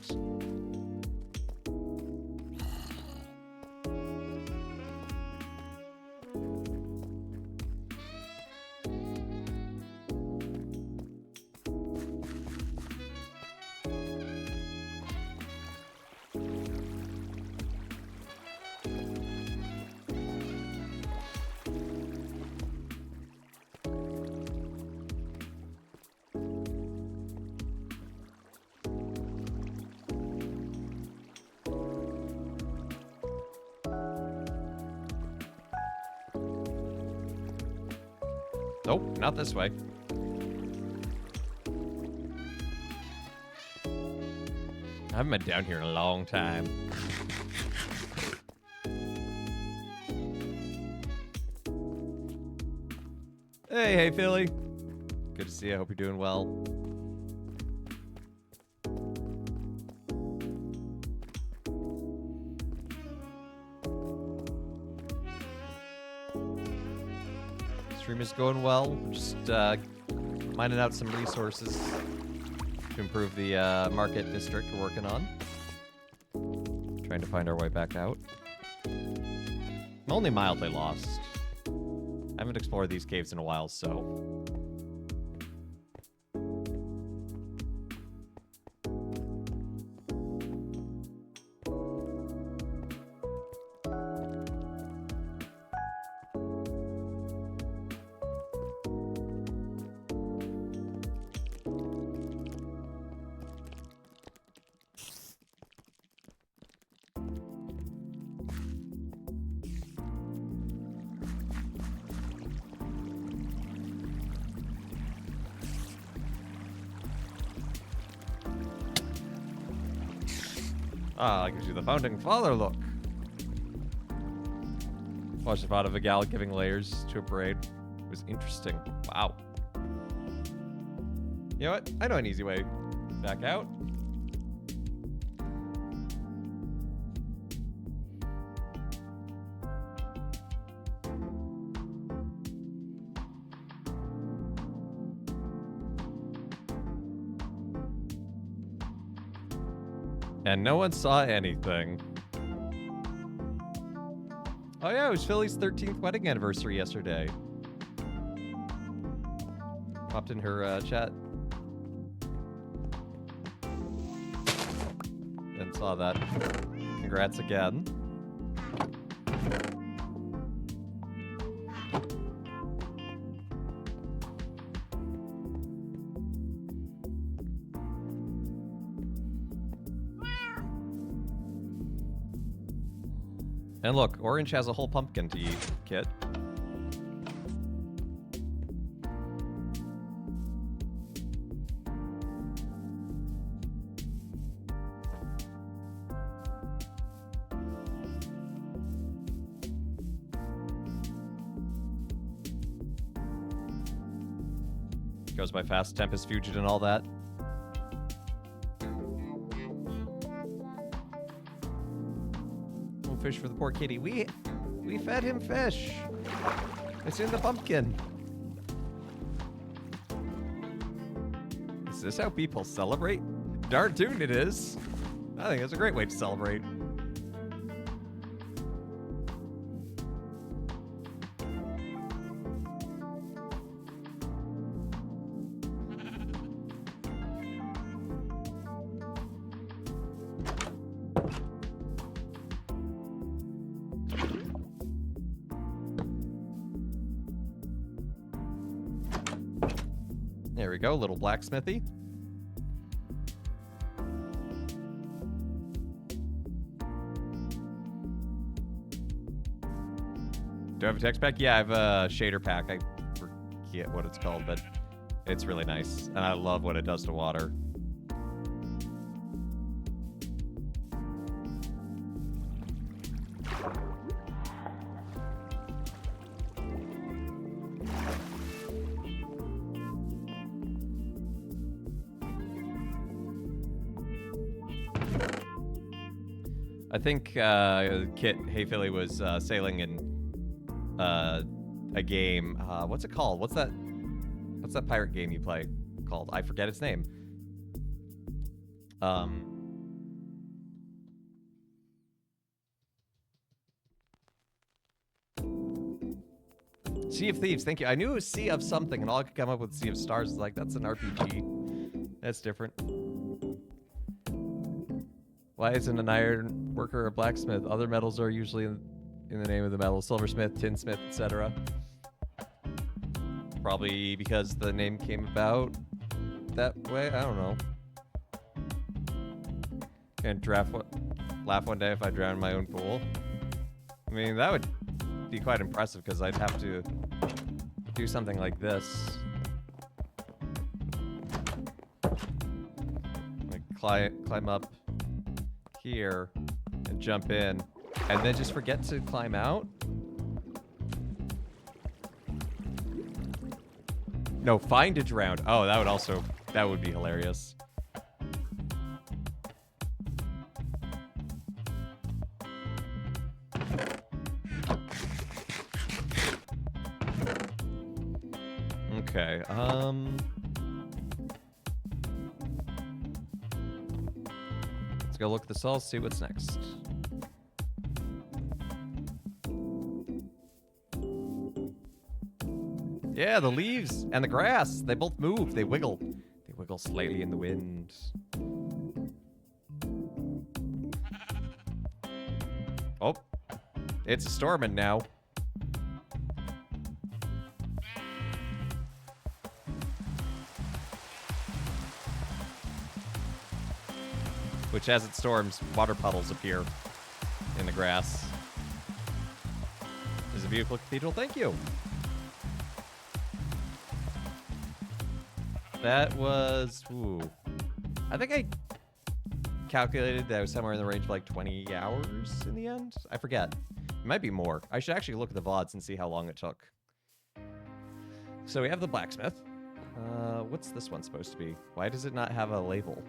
Nope, not this way. I haven't been down here in a long time. Hey, Philly. Good to see you. I hope you're doing well. Stream is going well. Just mining out some resources to improve the market district we're working on. Trying to find our way back out. I'm only mildly lost. I haven't explored these caves in a while, so... Ah, that gives you the Founding Father look. Watched the thought of a gal giving layers to a parade. It was interesting. Wow. You know what? I know an easy way back out. And no one saw anything. Oh yeah, it was Philly's 13th wedding anniversary yesterday. Popped in her chat. And saw that. Congrats again. And look, Orange has a whole pumpkin to eat, Kit. Goes by fast, Tempest Fugit and all that. Oh, fish for the poor kitty. We fed him fish. It's in the pumpkin. Is this how people celebrate? Darn tune it is. I think it's a great way to celebrate. There we go, little blacksmithy. Do I have a text pack? Yeah, I have a shader pack. I forget what it's called, but it's really nice. And I love what it does to water. I think Kit Hey Philly was sailing in a game. What's it called? What's that pirate game you play called? I forget its name. Sea of Thieves. Thank you. I knew it was Sea of something, and all I could come up with Sea of Stars is like, that's an RPG. That's different. Why isn't an iron worker a blacksmith? Other metals are usually in the name of the metal. Silversmith, tinsmith, etc. Probably because the name came about that way. I don't know. Can't laugh one day if I drown in my own pool. I mean, that would be quite impressive because I'd have to do something like this. Like climb up here and jump in and then just forget to climb out. No, find a drowned. Oh, that would be hilarious. Okay, let's go look at the cell, see what's next. Yeah, the leaves and the grass, they both move, they wiggle. They wiggle slightly in the wind. Oh, it's storming now. Which, as it storms, water puddles appear in the grass. There's a beautiful cathedral. Thank you. That was... Ooh. I think I calculated that I was somewhere in the range of like 20 hours in the end. I forget. It might be more. I should actually look at the VODs and see how long it took. So we have the blacksmith. What's this one supposed to be? Why does it not have a label?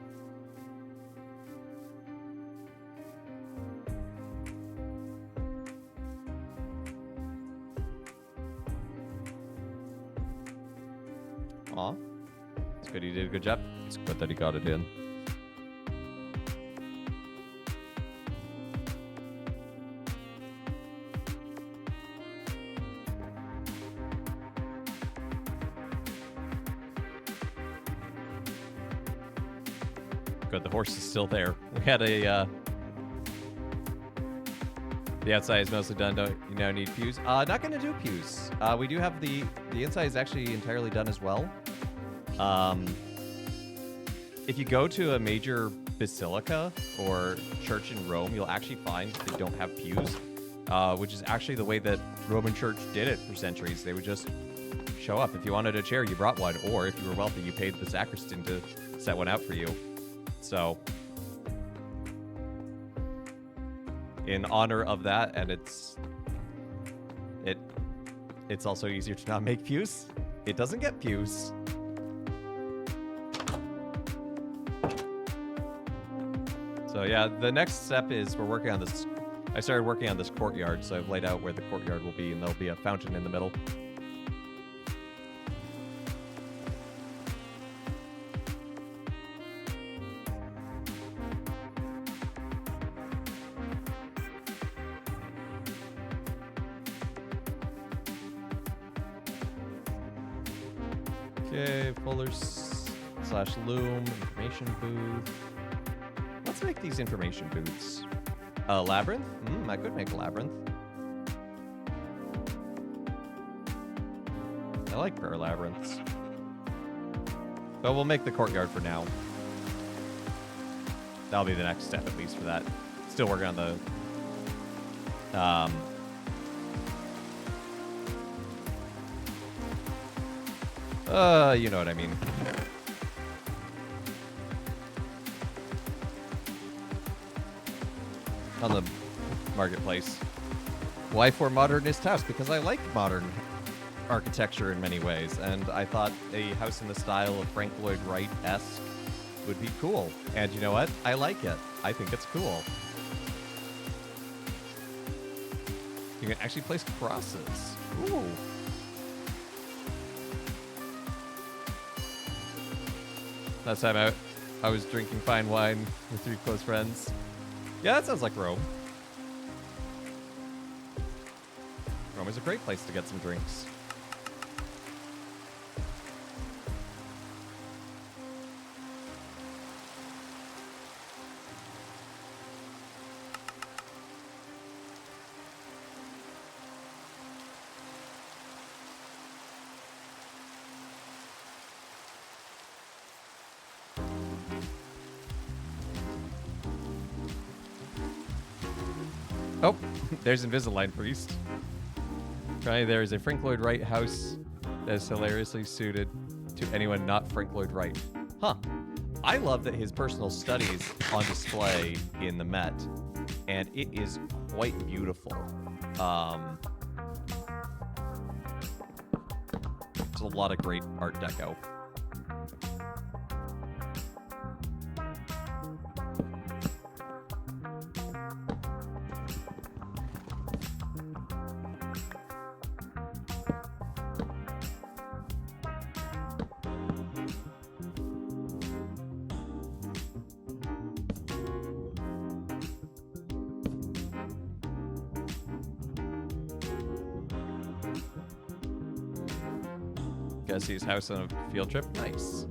Aw. It's good he did a good job. It's good that he got it in. Good, the horse is still there. We had a, the outside is mostly done. Don't you now need pews? Not gonna do pews. We do have the inside is actually entirely done as well. If you go to a major basilica or church in Rome, you'll actually find they don't have pews, which is actually the way that Roman church did it for centuries. They would just show up. If you wanted a chair, you brought one, or if you were wealthy, you paid the sacristan to set one out for you. So, in honor of that, and it's also easier to not make pews. It doesn't get pews. So yeah, the next step is we're working on this. I started working on this courtyard, so I've laid out where the courtyard will be, and there'll be a fountain in the middle. Okay, Fuller's / Loom information booth. Let's make these information booths. Labyrinth? I could make a labyrinth. I like prayer labyrinths. But we'll make the courtyard for now. That'll be the next step, at least, for that. Still working on the... you know what I mean. On the marketplace. Why for modernist house? Because I like modern architecture in many ways, and I thought a house in the style of Frank Lloyd Wright-esque would be cool. And you know what? I like it. I think it's cool. You can actually place crosses. Ooh. Last time I was drinking fine wine with 3 close friends. Yeah, that sounds like Rome. Rome is a great place to get some drinks. Oh, there's Invisalign Priest. Apparently there is a Frank Lloyd Wright house that is hilariously suited to anyone not Frank Lloyd Wright. Huh. I love that his personal studies on display in the Met, and it is quite beautiful. There's a lot of great Art Deco. See his house on a field trip. Nice.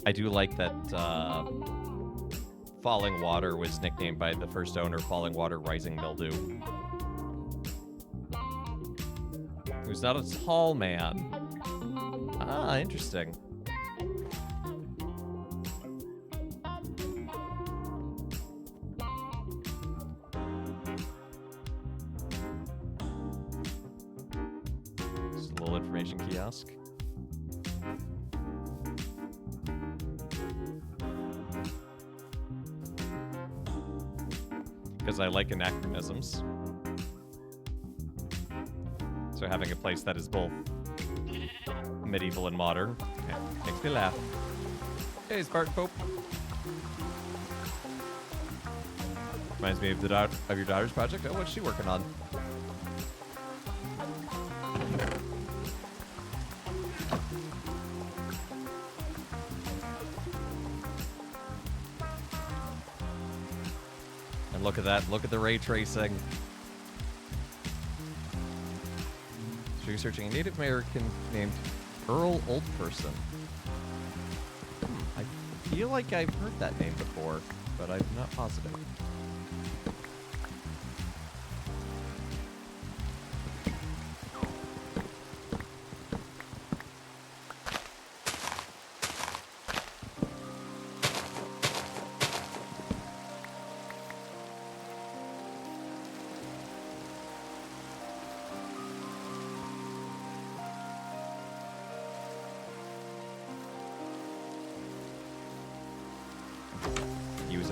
I do like that Falling Water was nicknamed by the first owner Falling Water Rising Mildew. Who's not a tall man. Ah, interesting. Kiosk. Because I like anachronisms. So having a place that is both medieval and modern makes me laugh. Hey, Spartan Pope. Reminds me of your daughter's project. Oh, what's she working on? Look at that. Look at the ray tracing. So you're searching a Native American named Earl Oldperson. I feel like I've heard that name before, but I'm not positive.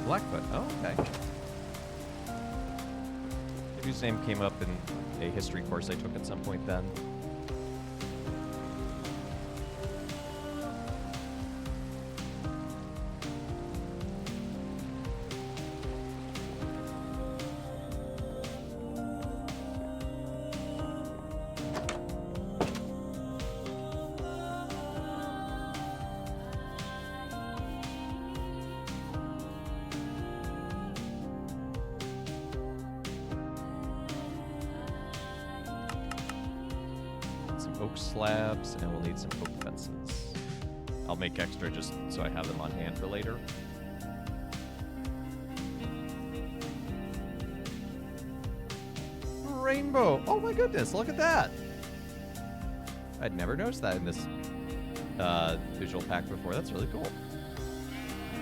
Blackfoot. Oh, okay. Maybe his name came up in a history course I took at some point then. oak slabs, and we'll need some oak fences. I'll make extra just so I have them on hand for later. Rainbow! Oh my goodness, look at that! I'd never noticed that in this visual pack before. That's really cool.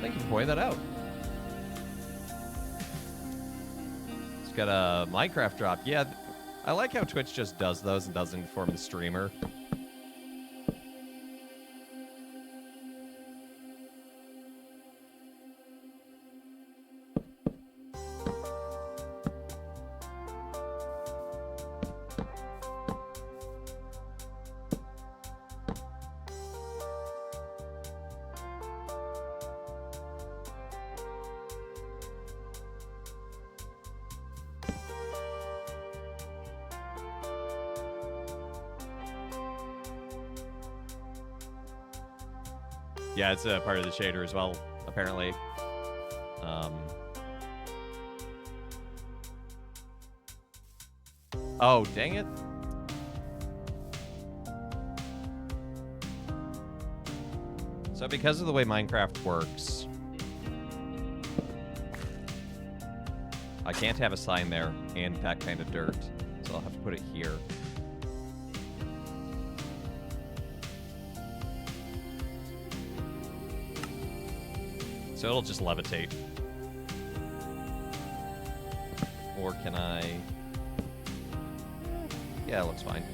Thank you for pointing that out. It's got a Minecraft drop. Yeah, I like how Twitch just does those and doesn't inform the streamer. Yeah, it's a part of the shader as well, apparently. Oh, dang it. So because of the way Minecraft works, I can't have a sign there and that kind of dirt, so I'll have to put it here. So it'll just levitate. Or can I... Yeah, it looks fine.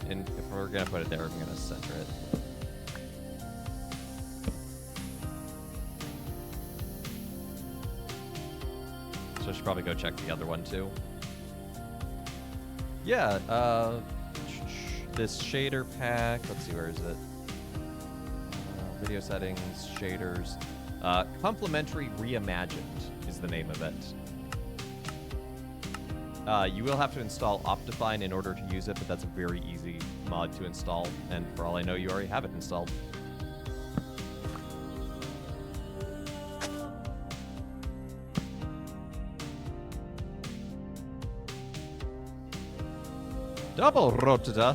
And if we're gonna put it there, I'm gonna center it. So I should probably go check the other one too. Yeah, this shader pack, let's see, where is it? Video settings, shaders. Complementary Reimagined is the name of it. You will have to install Optifine in order to use it, but that's a very easy mod to install. And for all I know, you already have it installed. Double Rotata.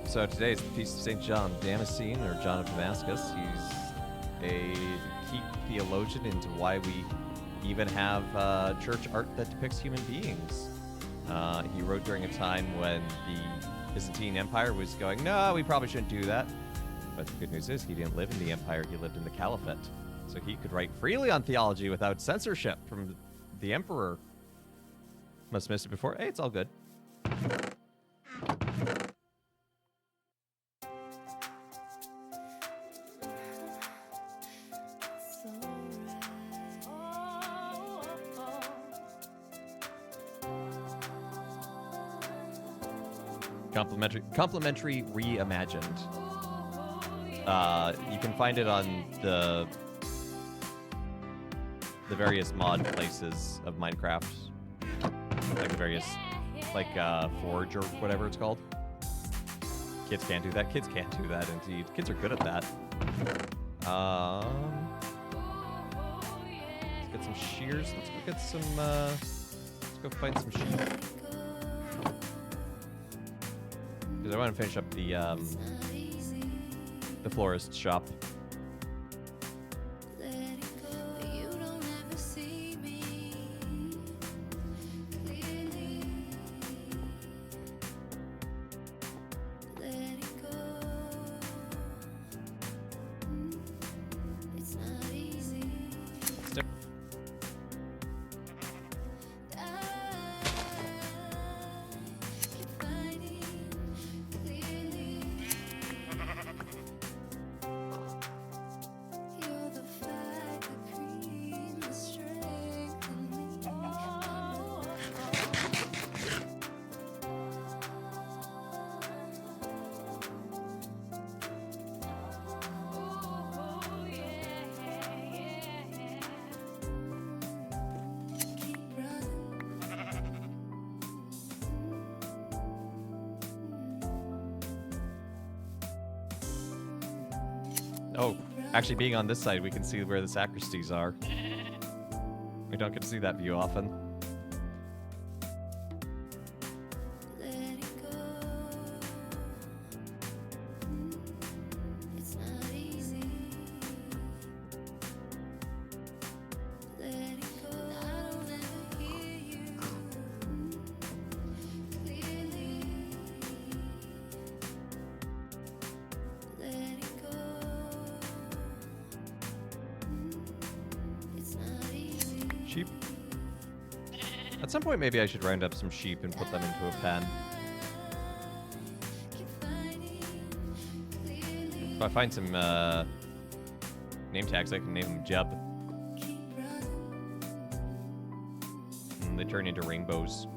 So today is the Feast of St. John Damascene, or John of Damascus. He's a key theologian into why we even have church art that depicts human beings. He wrote during a time when the Byzantine Empire was going, no, we probably shouldn't do that. But the good news is he didn't live in the empire, he lived in the caliphate. So he could write freely on theology without censorship from the emperor. Must have missed it before. Hey, it's all good. Complementary Reimagined. You can find it on the various mod places of Minecraft, like the various, like Forge or whatever it's called. Kids can't do that. Kids can't do that. Indeed, kids are good at that. Let's get some shears. Let's go get some. Let's go find some sheep. Because I want to finish up the florist shop. Oh, actually being on this side, we can see where the sacristies are. We don't get to see that view often. sheep. At some point, maybe I should round up some sheep and put them into a pen. If I find some name tags, I can name them Jeb. And they turn into rainbows.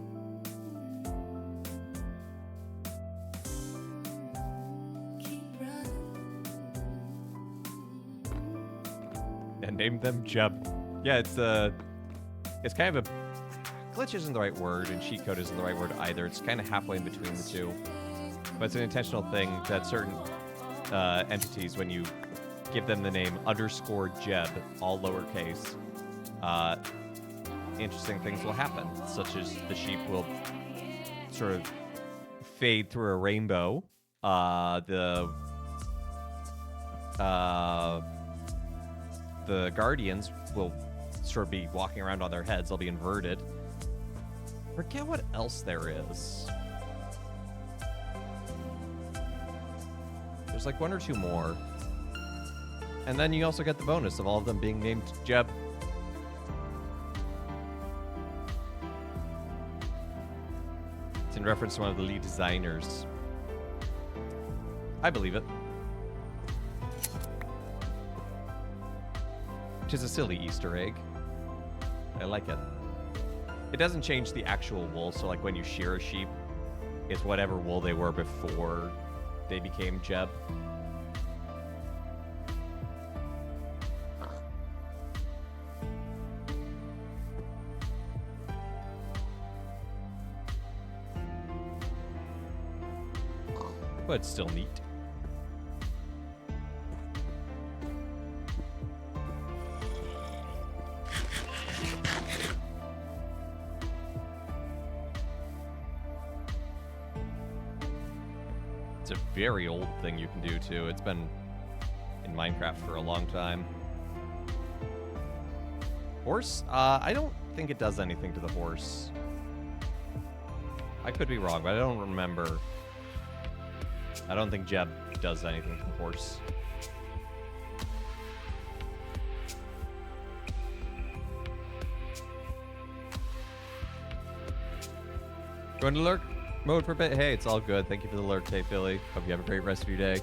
And name them Jeb. Yeah, it's kind of a... Glitch isn't the right word, and cheat code isn't the right word either. It's kind of halfway in between the two. But it's an intentional thing that certain entities, when you give them the name _Jeb, all lowercase, interesting things will happen, such as the sheep will sort of fade through a rainbow. The guardians will sort of be walking around on their heads. They'll be inverted. Forget what else there is. There's like one or two more. And then you also get the bonus of all of them being named Jeb. It's in reference to one of the lead designers. I believe it. Which is a silly Easter egg. I like it. It doesn't change the actual wool, so like when you shear a sheep, it's whatever wool they were before they became Jeb. But it's still neat. It's a very old thing you can do too. It's been in Minecraft for a long time. Horse? I don't think it does anything to the horse. I could be wrong, but I don't remember. I don't think Jeb does anything to the horse. Going to lurk mode for a bit? Hey, it's all good. Thank you for the lurk, hey Philly. Hope you have a great rest of your day.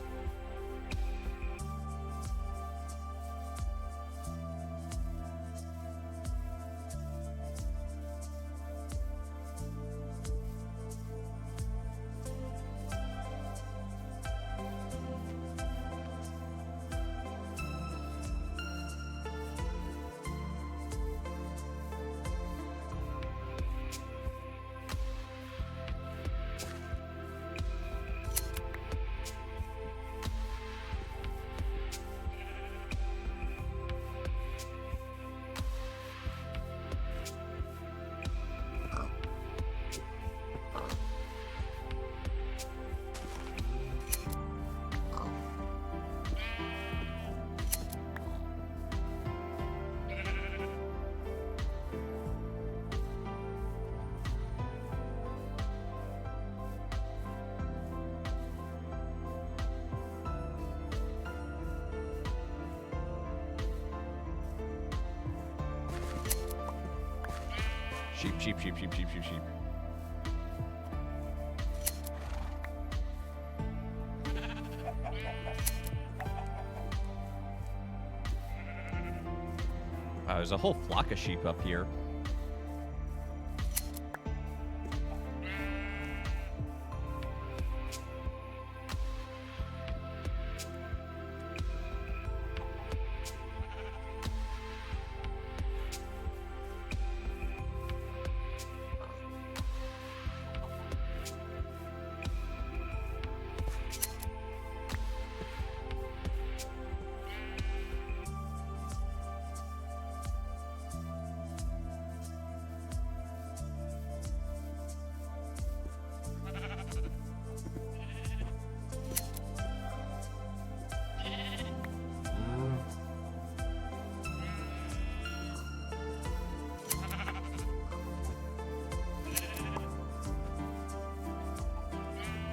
Sheep. Wow, there's a whole flock of sheep up here.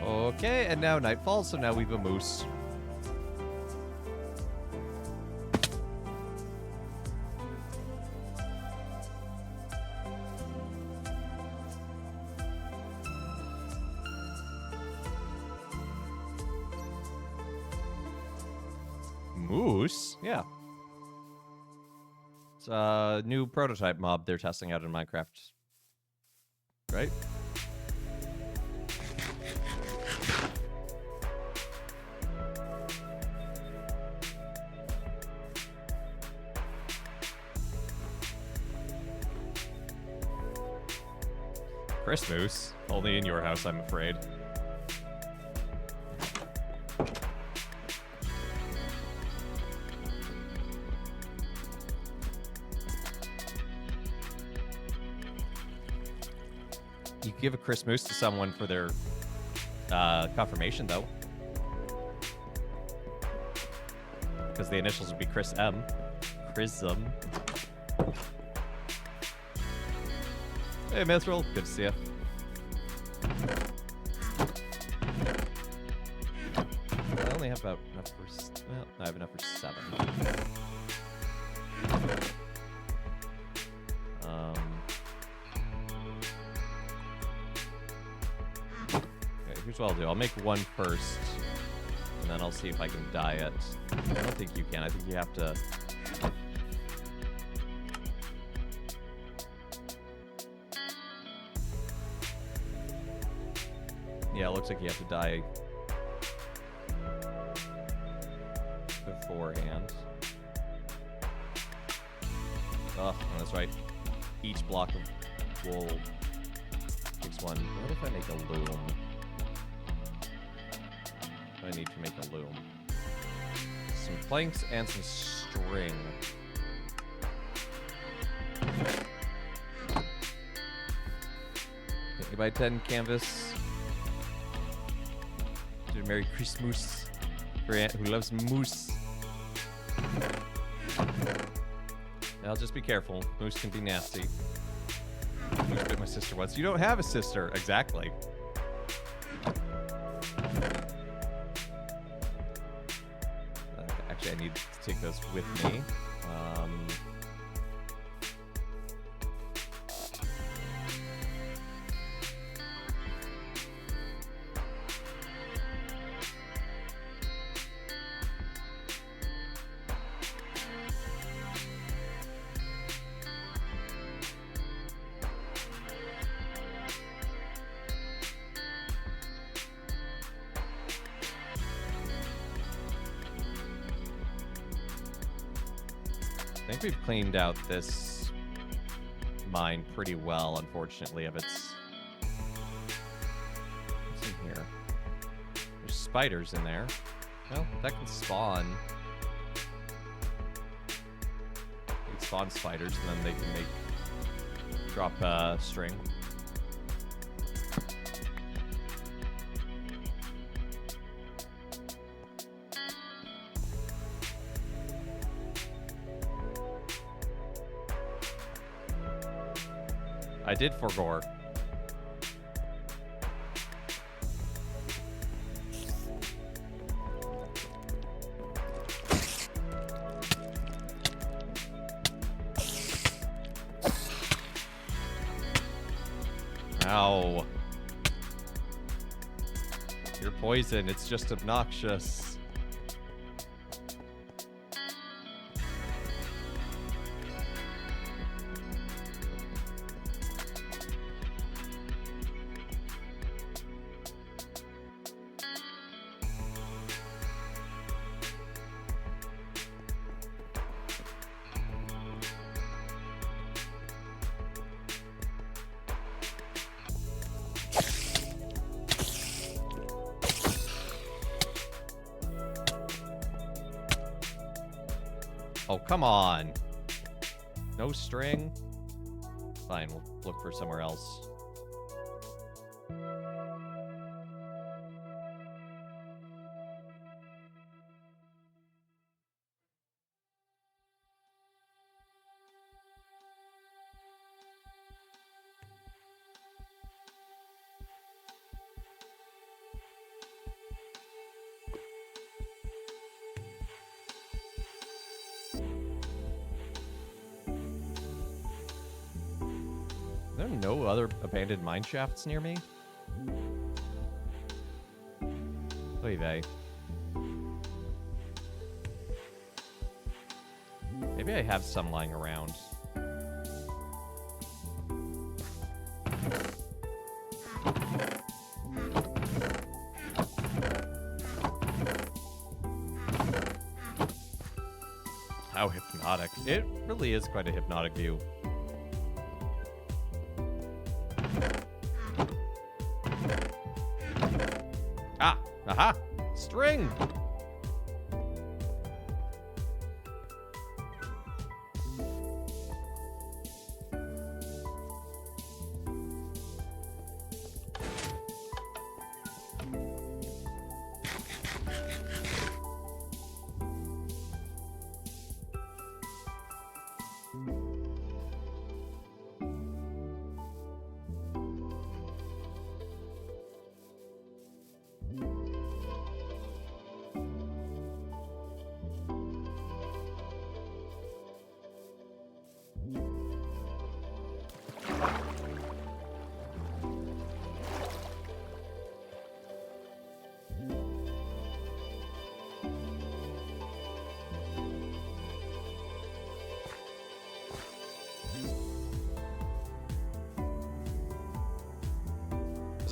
Okay, and now night falls, so now we have a moose. Moose? Yeah. It's a new prototype mob they're testing out in Minecraft. Right? Chris Moose. Only in your house, I'm afraid. You could give a Chris Moose to someone for their confirmation, though. Because the initials would be Chris M. Chrism. Hey, Mithril. Good to see you. I only have about enough for... Well, I have enough for 7. Okay, here's what I'll do. I'll make one first, and then I'll see if I can dye it. I don't think you can. I think you have to... Yeah, it looks like you have to dye beforehand. Oh, that's right. Each block of wool takes one. What if I make a loom? I need to make a loom. Some planks and some string. Thank you by 10 canvas. To Merry Christmas for Aunt who loves moose. Now just be careful. Moose can be nasty. Moose bit my sister once. You don't have a sister. Exactly. Actually, I need to take those with me. I think we've cleaned out this mine pretty well, unfortunately, of its... What's in here? There's spiders in there. Well, that can spawn. They can spawn spiders, and then they can drop string. I did forgore. Ow. You're poison. It's just obnoxious. Oh, come on. No string? Fine, we'll look for somewhere else. Are there no other abandoned mine shafts near me? Oy vey. Maybe I have some lying around. How hypnotic. It really is quite a hypnotic view. Ah! Aha! String!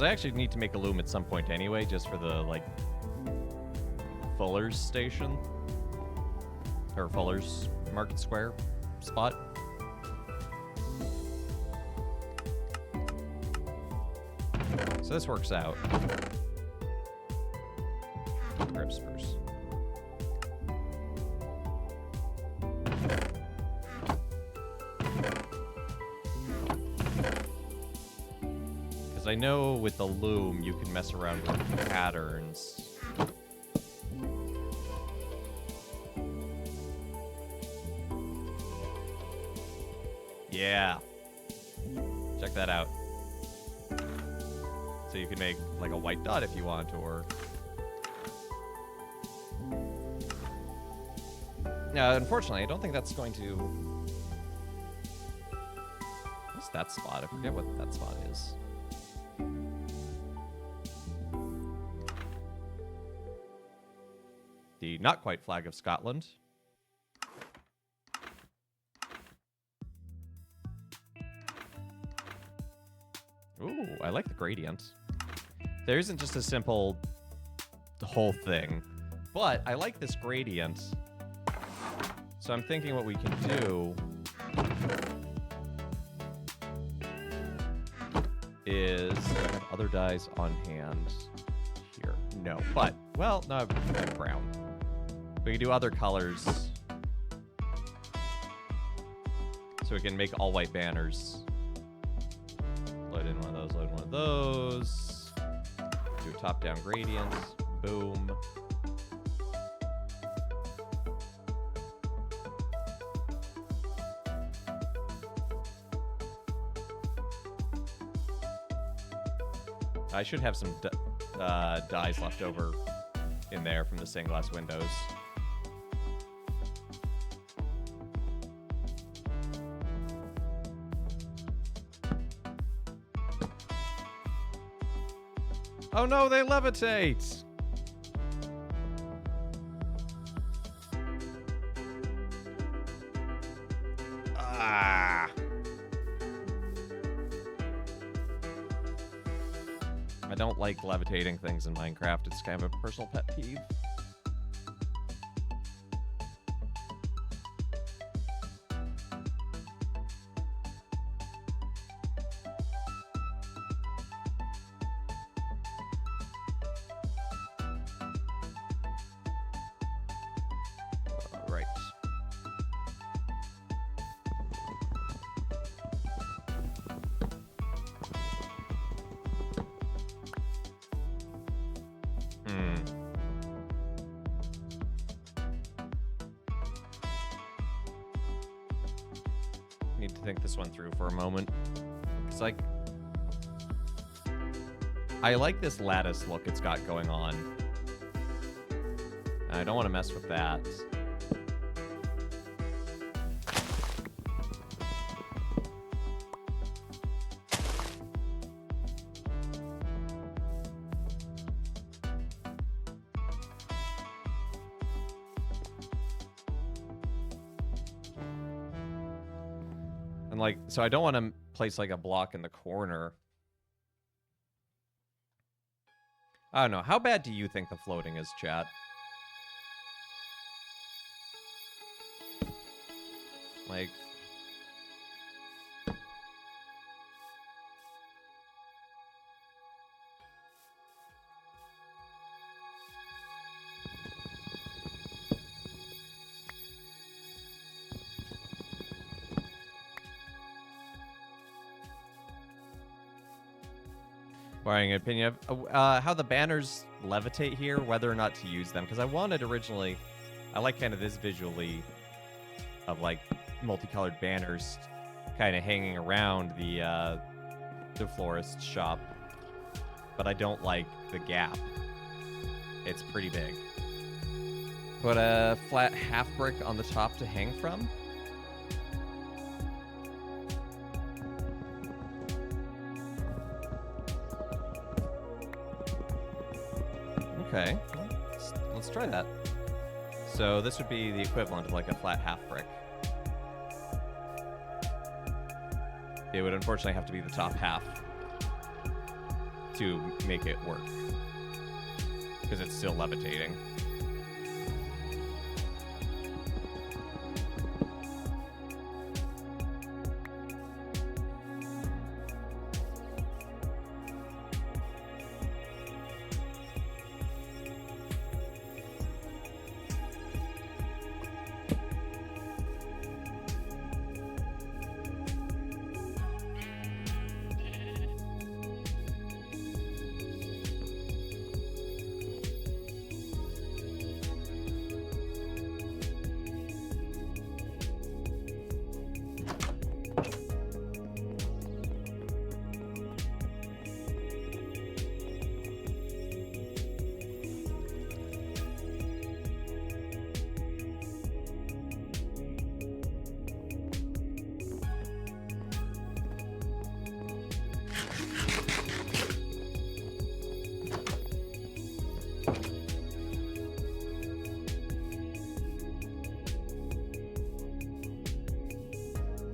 I actually need to make a loom at some point anyway, just for the, like, Fuller's station. Or Fuller's Market Square spot. So this works out. Grab spruce. I know with the loom you can mess around with patterns. Yeah. Check that out. So you can make like a white dot if you want, or... No, unfortunately, I don't think that's going to... What's that spot? I forget what that spot is. The not quite flag of Scotland. Ooh, I like the gradient. There isn't just a simple whole thing, but I like this gradient. So I'm thinking what we can do is... Do I have other dyes on hand here? No, but, well, no, I have brown. We can do other colors. So we can make all white banners. Load in one of those, load in one of those. Do a top-down gradient. Boom. I should have some dyes left over in there from the stained glass windows. Oh no, they levitate! Ah! I don't like levitating things in Minecraft. It's kind of a personal pet peeve. Right. Need to think this one through for a moment. It's like... I like this lattice look it's got going on. I don't want to mess with that. like, so I don't want to place like a block in the corner. I don't know. How bad do you think the floating is, chat? Like... Borrowing an opinion of how the banners levitate here, whether or not to use them. Because I wanted originally... I like kind of this visually of, like, multicolored banners kind of hanging around the florist's shop. But I don't like the gap. It's pretty big. Put a flat half brick on the top to hang from. Okay, let's try that. So this would be the equivalent of like a flat half brick. It would unfortunately have to be the top half to make it work, because it's still levitating.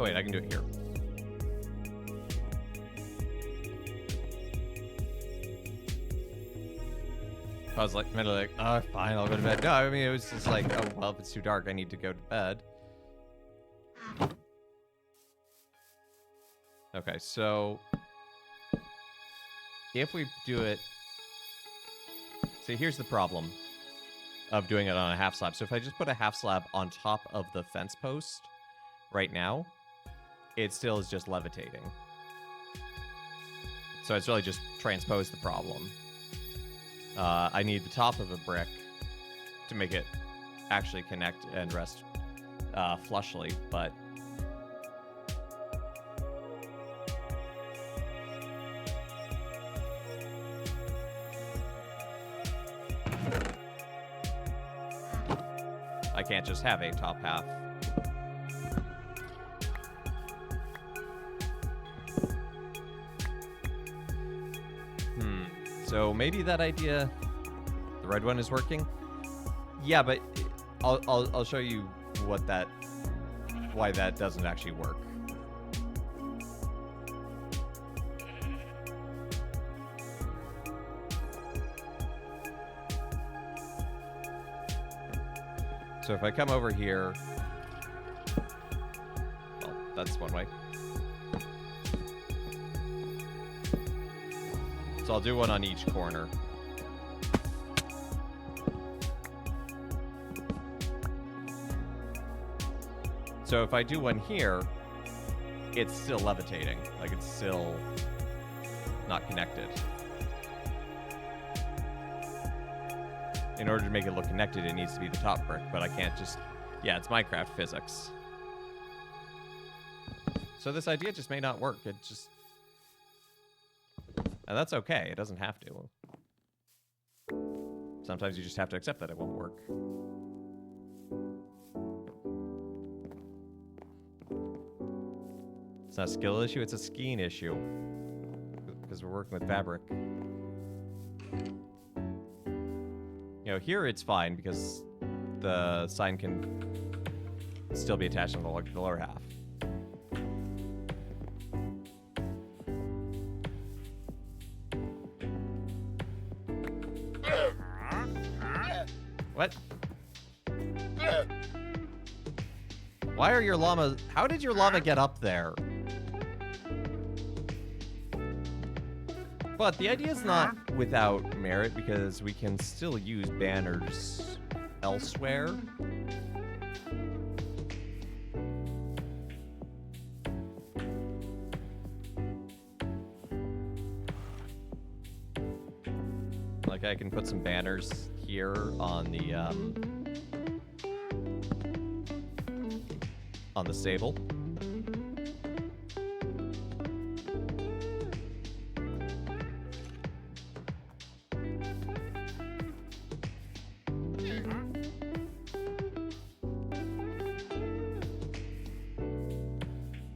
Oh wait, I can do it here. I was like, mentally like, oh, fine, I'll go to bed. No, I mean, it was just like, oh, well, if it's too dark, I need to go to bed. Okay, so if we do it... See, here's the problem of doing it on a half slab. So if I just put a half slab on top of the fence post right now, it still is just levitating. So it's really just transposed the problem. I need the top of a brick to make it actually connect and rest flushly, but... I can't just have a top half. So maybe that idea, the red one, is working. Yeah, but I'll show you why that doesn't actually work. So if I come over here, well, that's one way. So I'll do one on each corner. So if I do one here, it's still levitating. Like, it's still not connected. In order to make it look connected, it needs to be the top brick, but I can't just... Yeah, it's Minecraft physics. So this idea just may not work. It just... And that's okay. It doesn't have to. Sometimes you just have to accept that it won't work. It's not a skill issue, it's a skiing issue. Because we're working with fabric. You know, here it's fine because the sign can still be attached to the lower half. What? Why are your llama... How did your llama get up there? But the idea is not without merit, because we can still use banners elsewhere. Like, I can put some banners here on the stable.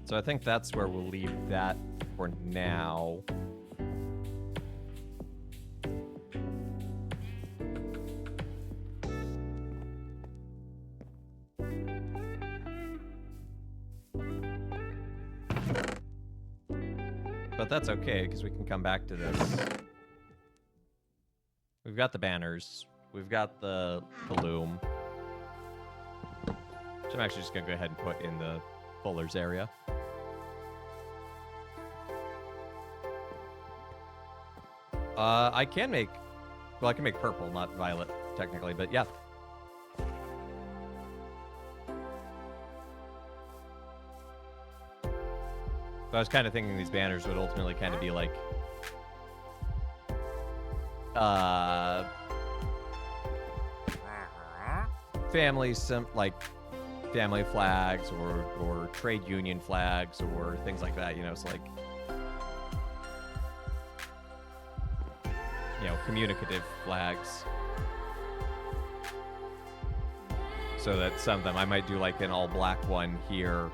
So I think that's where we'll leave that for now. But that's okay, because we can come back to this. We've got the banners. We've got the loom. Which I'm actually just going to go ahead and put in the Fuller's area. I can make... Well, I can make purple, not violet, technically, but yeah. So I was kind of thinking these banners would ultimately kind of be like... family flags or trade union flags or things like that, you know, so like, you know, communicative flags. So that some of them, I might do like an all black one here,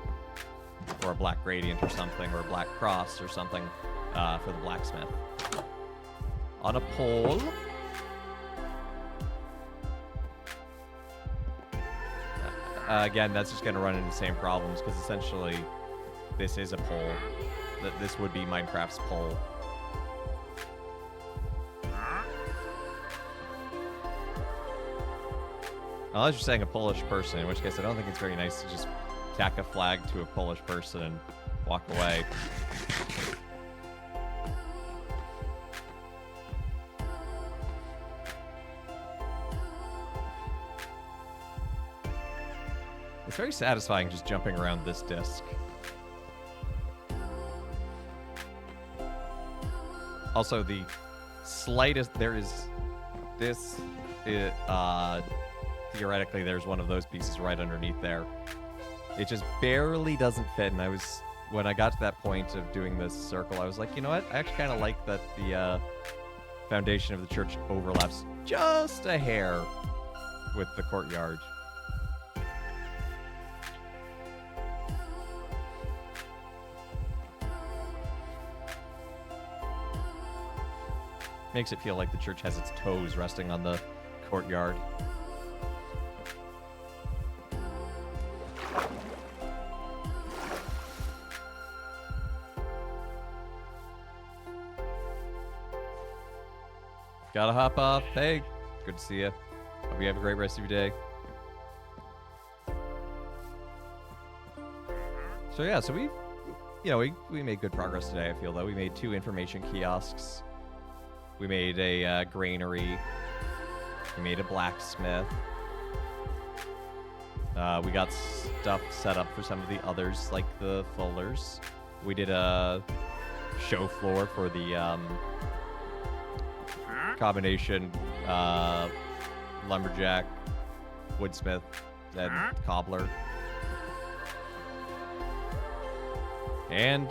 or a black gradient or something, or a black cross or something for the blacksmith. On a pole. Again, that's just going to run into the same problems, because essentially this is a pole. This would be Minecraft's pole. Unless you're saying a Polish person, in which case I don't think it's very nice to just tack a flag to a Polish person and walk away. It's very satisfying just jumping around this disc. Also, the slightest... There is... This... theoretically, there's one of those pieces right underneath there. It just barely doesn't fit, and I was... When I got to that point of doing this circle, I was like, you know what? I actually kind of like that the foundation of the church overlaps just a hair with the courtyard. Makes it feel like the church has its toes resting on the courtyard. Gotta hop off. Hey, good to see you. Hope you have a great rest of your day. So yeah, so we made good progress today, I feel, though. We made 2 information kiosks. We made a granary. We made a blacksmith. We got stuff set up for some of the others, like the Fullers. We did a show floor for the combination lumberjack, woodsmith, and cobbler. And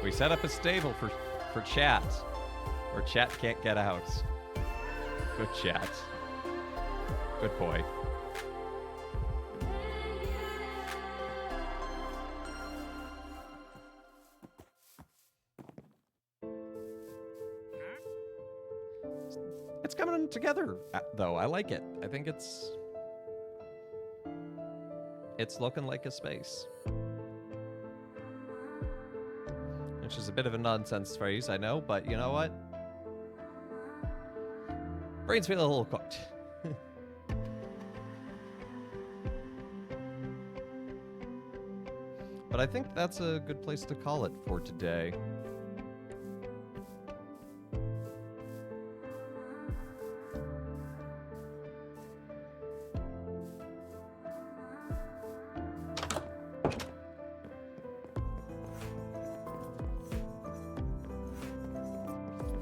we set up a stable for chat. Or chat can't get out. Good chat. Good boy. It's coming together, though. I like it. I think it's looking like a space. Which is a bit of a nonsense phrase, I know, but you know what? Brain's feeling a little cooked. But I think that's a good place to call it for today.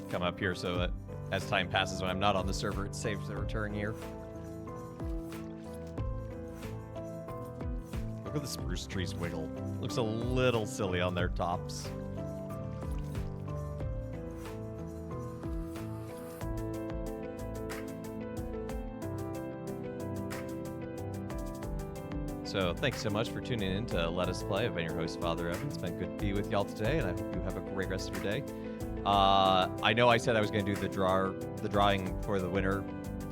Come up here so that as time passes when I'm not on the server, it saves the return year. Look at the spruce trees wiggle. Looks a little silly on their tops. So thanks so much for tuning in to Let Us Play. I've been your host, Father Evan. It's been good to be with y'all today, and I hope you have a great rest of your day. I know I said I was going to do the drawing for the winner.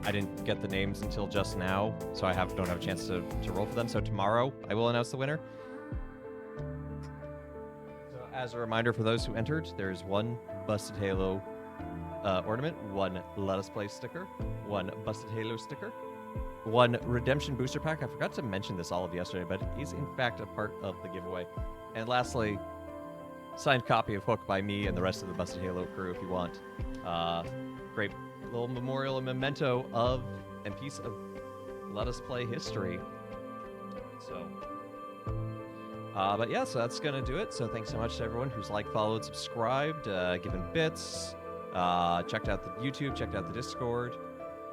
I didn't get the names until just now, so I don't have a chance to roll for them. So tomorrow I will announce the winner. So as a reminder for those who entered, there's one Busted Halo ornament, one Let Us Play sticker, one Busted Halo sticker, one Redemption Booster Pack. I forgot to mention this all of yesterday, but it is in fact a part of the giveaway. And lastly, signed copy of Hook by me and the rest of the Busted Halo crew if you want. Great little memorial and memento of and piece of Let Us Play history. So, but yeah, so that's gonna do it. So thanks so much to everyone who's liked, followed, subscribed, given bits, checked out the YouTube, checked out the Discord,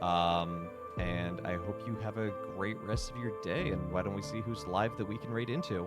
and I hope you have a great rest of your day. And why don't we see who's live that we can raid into?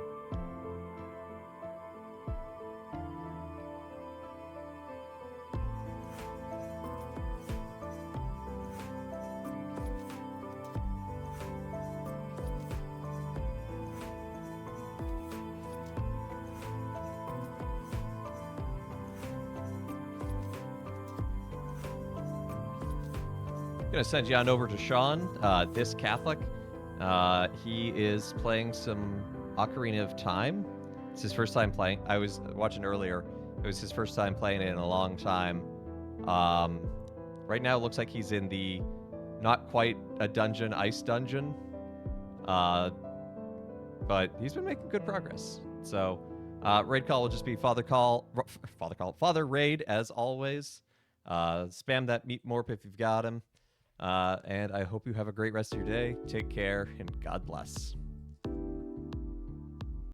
Gonna send you on over to Sean, this Catholic. He is playing some Ocarina of Time. It's his first time playing. I was watching earlier. It was his first time playing it in a long time. Right now it looks like he's in the not quite a dungeon, ice dungeon. But he's been making good progress. So raid call will just be Father Raid as always. Spam that Meat Morp if you've got him. And I hope you have a great rest of your day. Take care, and God bless.